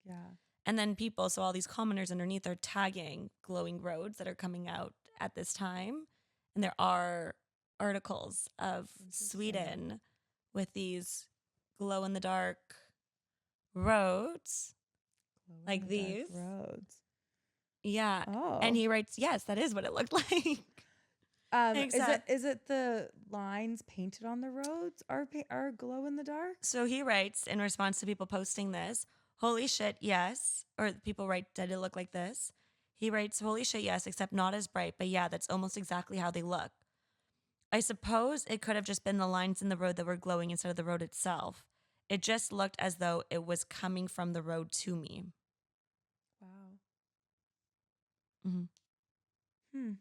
Yeah. And then people, so all these commenters underneath are tagging glowing roads that are coming out at this time. And there are articles of Sweden with these glow in the dark roads like these roads. Yeah. Oh. And he writes, yes, that is what it looked like. Is it the lines painted on the roads are glow in the dark? So he writes in response to people posting this, holy shit, yes. Or people write, did it look like this? He writes, holy shit, yes, except not as bright. But yeah, that's almost exactly how they look. I suppose it could have just been the lines in the road that were glowing instead of the road itself. It just looked as though it was coming from the road to me. Wow. Mm-hmm.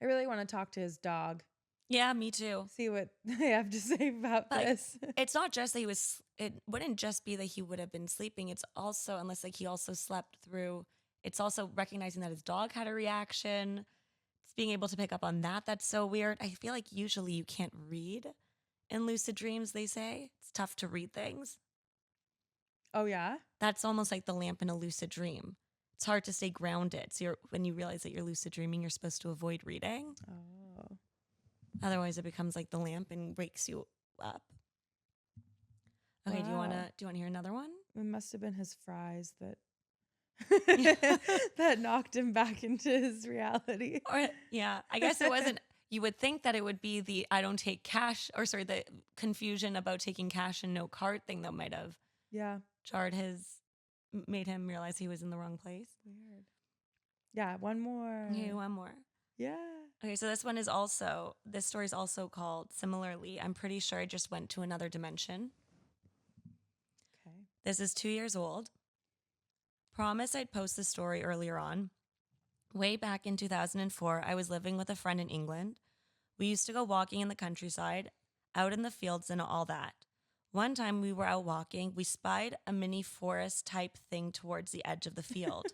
I really want to talk to his dog. Yeah, me too. See what they have to say about this. It's not just that it wouldn't just be that he would have been sleeping. It's also, unless like he also slept through, it's also recognizing that his dog had a reaction. It's being able to pick up on that. That's so weird. I feel like usually you can't read in lucid dreams, they say. It's tough to read things. Oh, yeah? That's almost like the lamp in a lucid dream. It's hard to stay grounded. So when you realize that you're lucid dreaming, you're supposed to avoid reading. Oh. Otherwise, it becomes like the lamp and wakes you up. Okay, Wow. do you want to hear another one? It must have been his fries that that knocked him back into his reality. Or yeah, I guess it wasn't. You would think that it would be the I don't take cash, or sorry, the confusion about taking cash and no card thing that might have made him realize he was in the wrong place. Weird. Yeah, one more. Okay, one more. Yeah. Okay, so this story is also called similarly, I'm pretty sure I just went to another dimension. Okay. This is 2 years old. Promise I'd post the story earlier on. Way back in 2004, I was living with a friend in England. We used to go walking in the countryside, out in the fields and all that. One time we were out walking, we spied a mini forest type thing towards the edge of the field.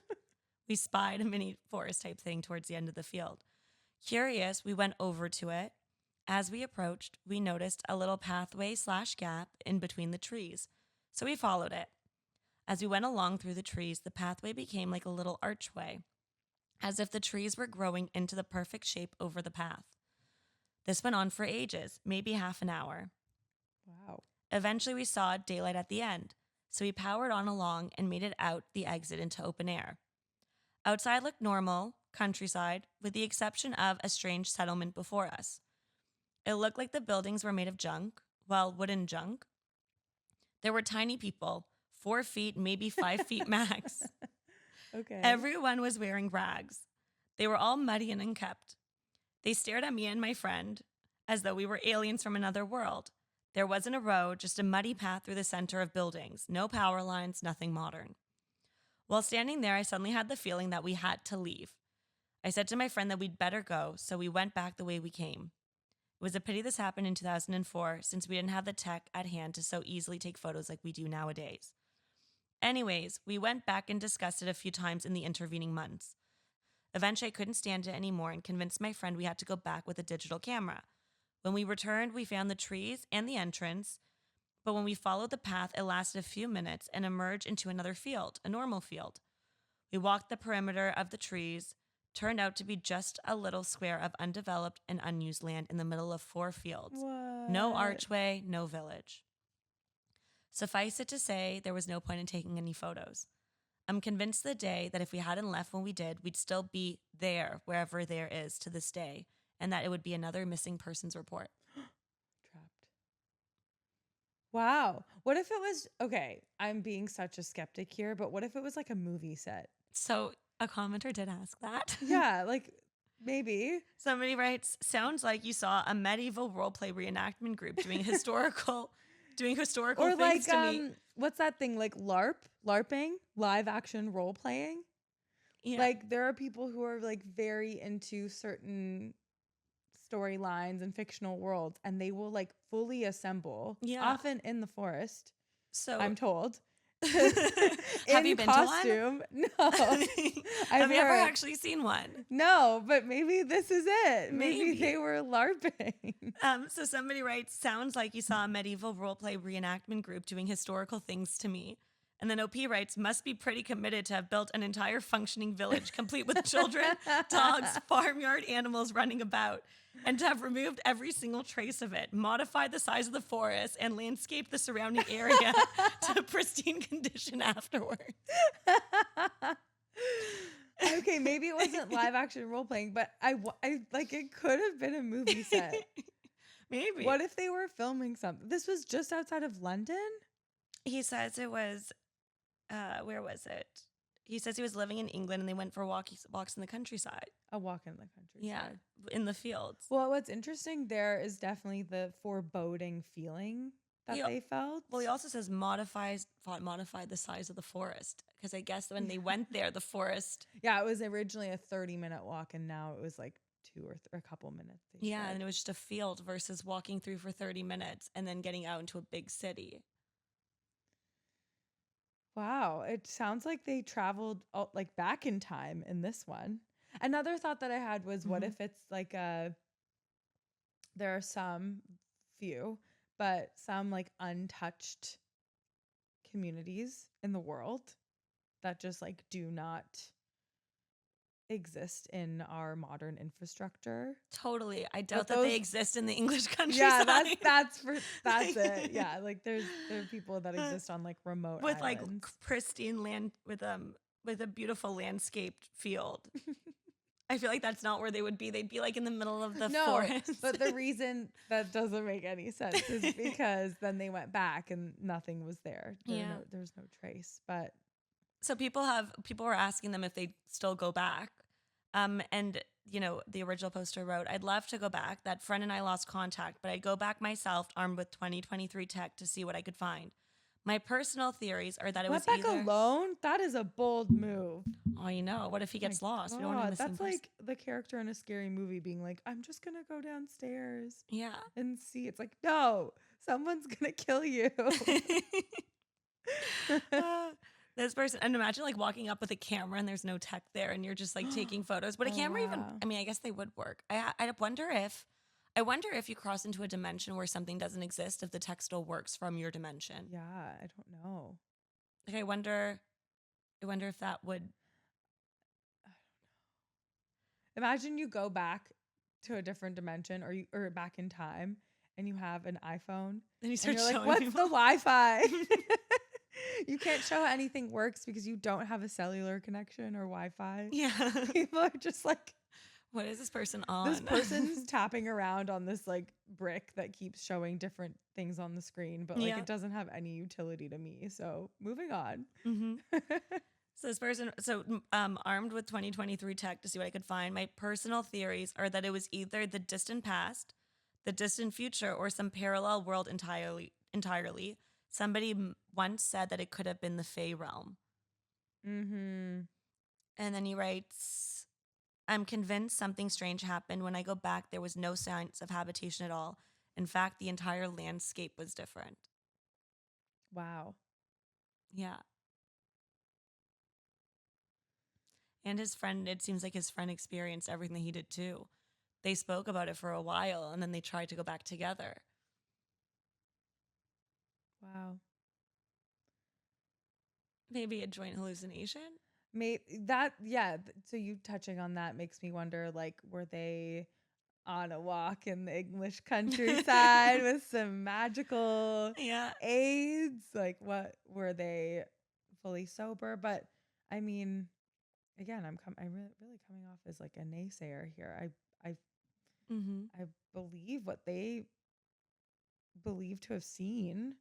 Curious, we went over to it. As we approached, we noticed a little pathway/gap in between the trees. So we followed it. As we went along through the trees, the pathway became like a little archway, as if the trees were growing into the perfect shape over the path. This went on for ages, maybe half an hour. Wow. Eventually, we saw daylight at the end, so we powered on along and made it out the exit into open air. Outside looked normal, countryside, with the exception of a strange settlement before us. It looked like the buildings were made of junk, well, wooden junk. There were tiny people, 4 feet, maybe 5 feet max. Okay. Everyone was wearing rags. They were all muddy and unkempt. They stared at me and my friend as though we were aliens from another world. There wasn't a road, just a muddy path through the center of buildings. No power lines, nothing modern. While standing there, I suddenly had the feeling that we had to leave. I said to my friend that we'd better go, so we went back the way we came. It was a pity this happened in 2004, since we didn't have the tech at hand to so easily take photos like we do nowadays. Anyways, we went back and discussed it a few times in the intervening months. Eventually, I couldn't stand it anymore and convinced my friend we had to go back with a digital camera. When we returned, we found the trees and the entrance, but when we followed the path, it lasted a few minutes and emerged into another field, a normal field. We walked the perimeter of the trees, turned out to be just a little square of undeveloped and unused land in the middle of 4 fields. What? No archway, no village. Suffice it to say, there was no point in taking any photos. I'm convinced the day that if we hadn't left when we did, we'd still be there, wherever there is to this day, and that it would be another missing persons report. Trapped. Wow. What if it was, okay, I'm being such a skeptic here, but what if it was like a movie set? So a commenter did ask that. Yeah, like maybe. Somebody writes, sounds like you saw a medieval roleplay reenactment group doing historical Or things like, to me. what's that thing? Like LARPing, live action role playing. Yeah. Like there are people who are like very into certain storylines and fictional worlds, and they will like fully assemble, often in the forest. So I'm told. Have you been costume. To one? No. Have you ever actually seen one? No, but maybe this is it. Maybe they were LARPing. So somebody writes, sounds like you saw a medieval roleplay reenactment group doing historical things to me. And then OP writes, must be pretty committed to have built an entire functioning village complete with children, dogs, farmyard animals running about, and to have removed every single trace of it, modified the size of the forest, and landscaped the surrounding area to pristine condition afterward. Okay, maybe it wasn't live action role playing, but I like it could have been a movie set. Maybe. What if they were filming something? This was just outside of London? He says it was, where was it? He says he was living in England and they went for walks in the countryside. A walk in the countryside. Yeah, in the fields. Well, what's interesting there is definitely the foreboding feeling that they felt. Well, he also says modified the size of the forest, because I guess when they went there, the forest. Yeah, it was originally a 30-minute walk, and now it was like 2 or a couple minutes. Yeah, and it was just a field versus walking through for 30 minutes and then getting out into a big city. Wow, it sounds like they traveled like back in time in this one. Another thought that I had was, what if it's like there are few, but some like untouched communities in the world that just like do not exist in our modern infrastructure. Totally. I doubt that they exist in the English countryside. Yeah, that's it. Yeah, like there are people that exist on like remote with islands. like pristine land with a beautiful landscaped field. I feel like that's not where they would be. They'd be like in the middle of the forest. But the reason that doesn't make any sense is because then they went back and nothing was there. There's no trace. But so people were asking them if they still go back. And you know, the original poster wrote, I'd love to go back. That friend and I lost contact, but I'd go back myself armed with 2023 tech to see what I could find. My personal theories are that it was back alone? That is a bold move. Oh, you know, what if he gets lost? God, we don't want that's like the character in a scary movie being like, I'm just going to go downstairs. Yeah. And see. It's like, no, someone's going to kill you. This person, and imagine like walking up with a camera and there's no tech there and you're just like taking photos. Would a camera even, I mean, I guess they would work. I wonder if you cross into a dimension where something doesn't exist, if the tech still works from your dimension. Yeah, I don't know. Like, I wonder if that would. I don't know. Imagine you go back to a different dimension or back in time and you have an iPhone and you're like, what's the Wi-Fi? You can't show how anything works because you don't have a cellular connection or Wi-Fi. Yeah. People are just like, what is this person on? This person's tapping around on this like brick that keeps showing different things on the screen, but like it doesn't have any utility to me. So moving on. Mm-hmm. So this person, armed with 2023 tech to see what I could find. My personal theories are that it was either the distant past, the distant future, or some parallel world entirely. Somebody once said that it could have been the Fae realm. Mm-hmm. And then he writes, I'm convinced something strange happened. When I go back, there was no signs of habitation at all. In fact, the entire landscape was different. Wow. Yeah. And his friend, it seems like his friend experienced everything that he did too. They spoke about it for a while and then they tried to go back together. Wow. Maybe a joint hallucination? So you touching on that makes me wonder, like, were they on a walk in the English countryside with some magical aids. Like, what were they fully sober? But I mean, again, I'm really coming off as like a naysayer here. I believe what they believe to have seen.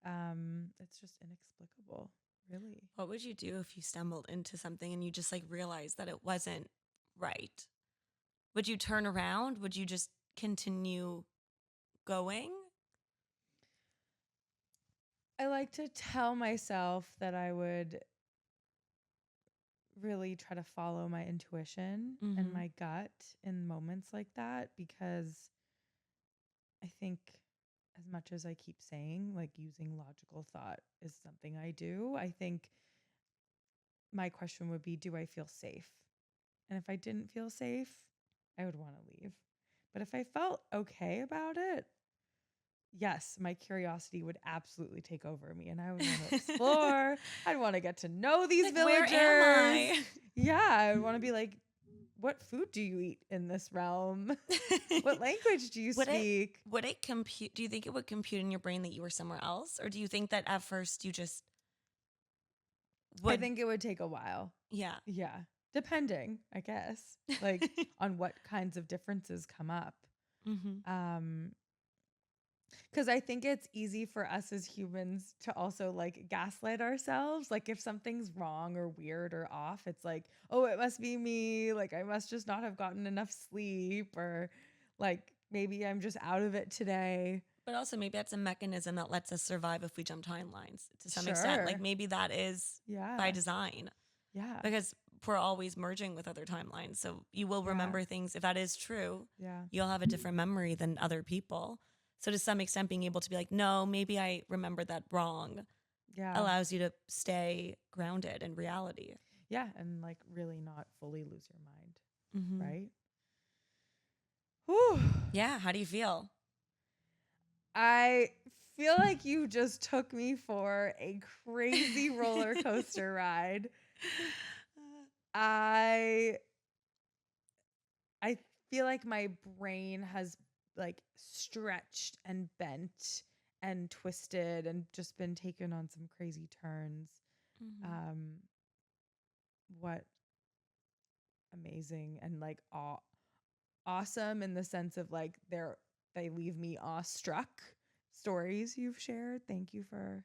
It's just inexplicable, really. What would you do if you stumbled into something and you just like realized that it wasn't right? Would you turn around? Would you just continue going? I like to tell myself that I would really try to follow my intuition and my gut in moments like that, because I think, as much as I keep saying, like, using logical thought is something I do, I think my question would be, do I feel safe? And if I didn't feel safe, I would want to leave. But if I felt okay about it, yes, my curiosity would absolutely take over me, and I would want to explore. I'd want to get to know these like, villagers. Where am I? Yeah, I would want to be like, what food do you eat in this realm? What language do you speak? Would it compute? Do you think it would compute in your brain that you were somewhere else? Or do you think that at first you just would? I think it would take a while. Yeah. Yeah. Depending, I guess, like on what kinds of differences come up. Because I think it's easy for us as humans to also like gaslight ourselves. Like, if something's wrong or weird or off, it's like, oh, it must be me. Like, I must just not have gotten enough sleep, or like maybe I'm just out of it today. But also maybe that's a mechanism that lets us survive if we jump timelines to some extent. Like, maybe that is by design. Yeah. Because we're always merging with other timelines. So you will remember things. If that is true, you'll have a different memory than other people. So to some extent, being able to be like, no, maybe I remembered that wrong, allows you to stay grounded in reality. Yeah, and like really not fully lose your mind, right? Whew. Yeah, how do you feel? I feel like you just took me for a crazy roller coaster ride. I feel like my brain has like stretched and bent and twisted and just been taken on some crazy turns. What amazing and like awesome in the sense of like they leave me awestruck stories you've shared. Thank you for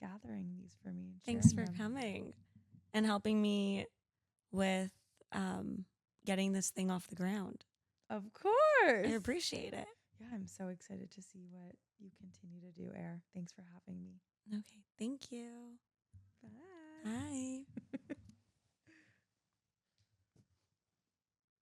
gathering these for me. Thanks for coming and helping me with getting this thing off the ground. Of course. I appreciate it. Yeah, I'm so excited to see what you continue to do, Erin. Thanks for having me. Okay, thank you. Bye. Bye.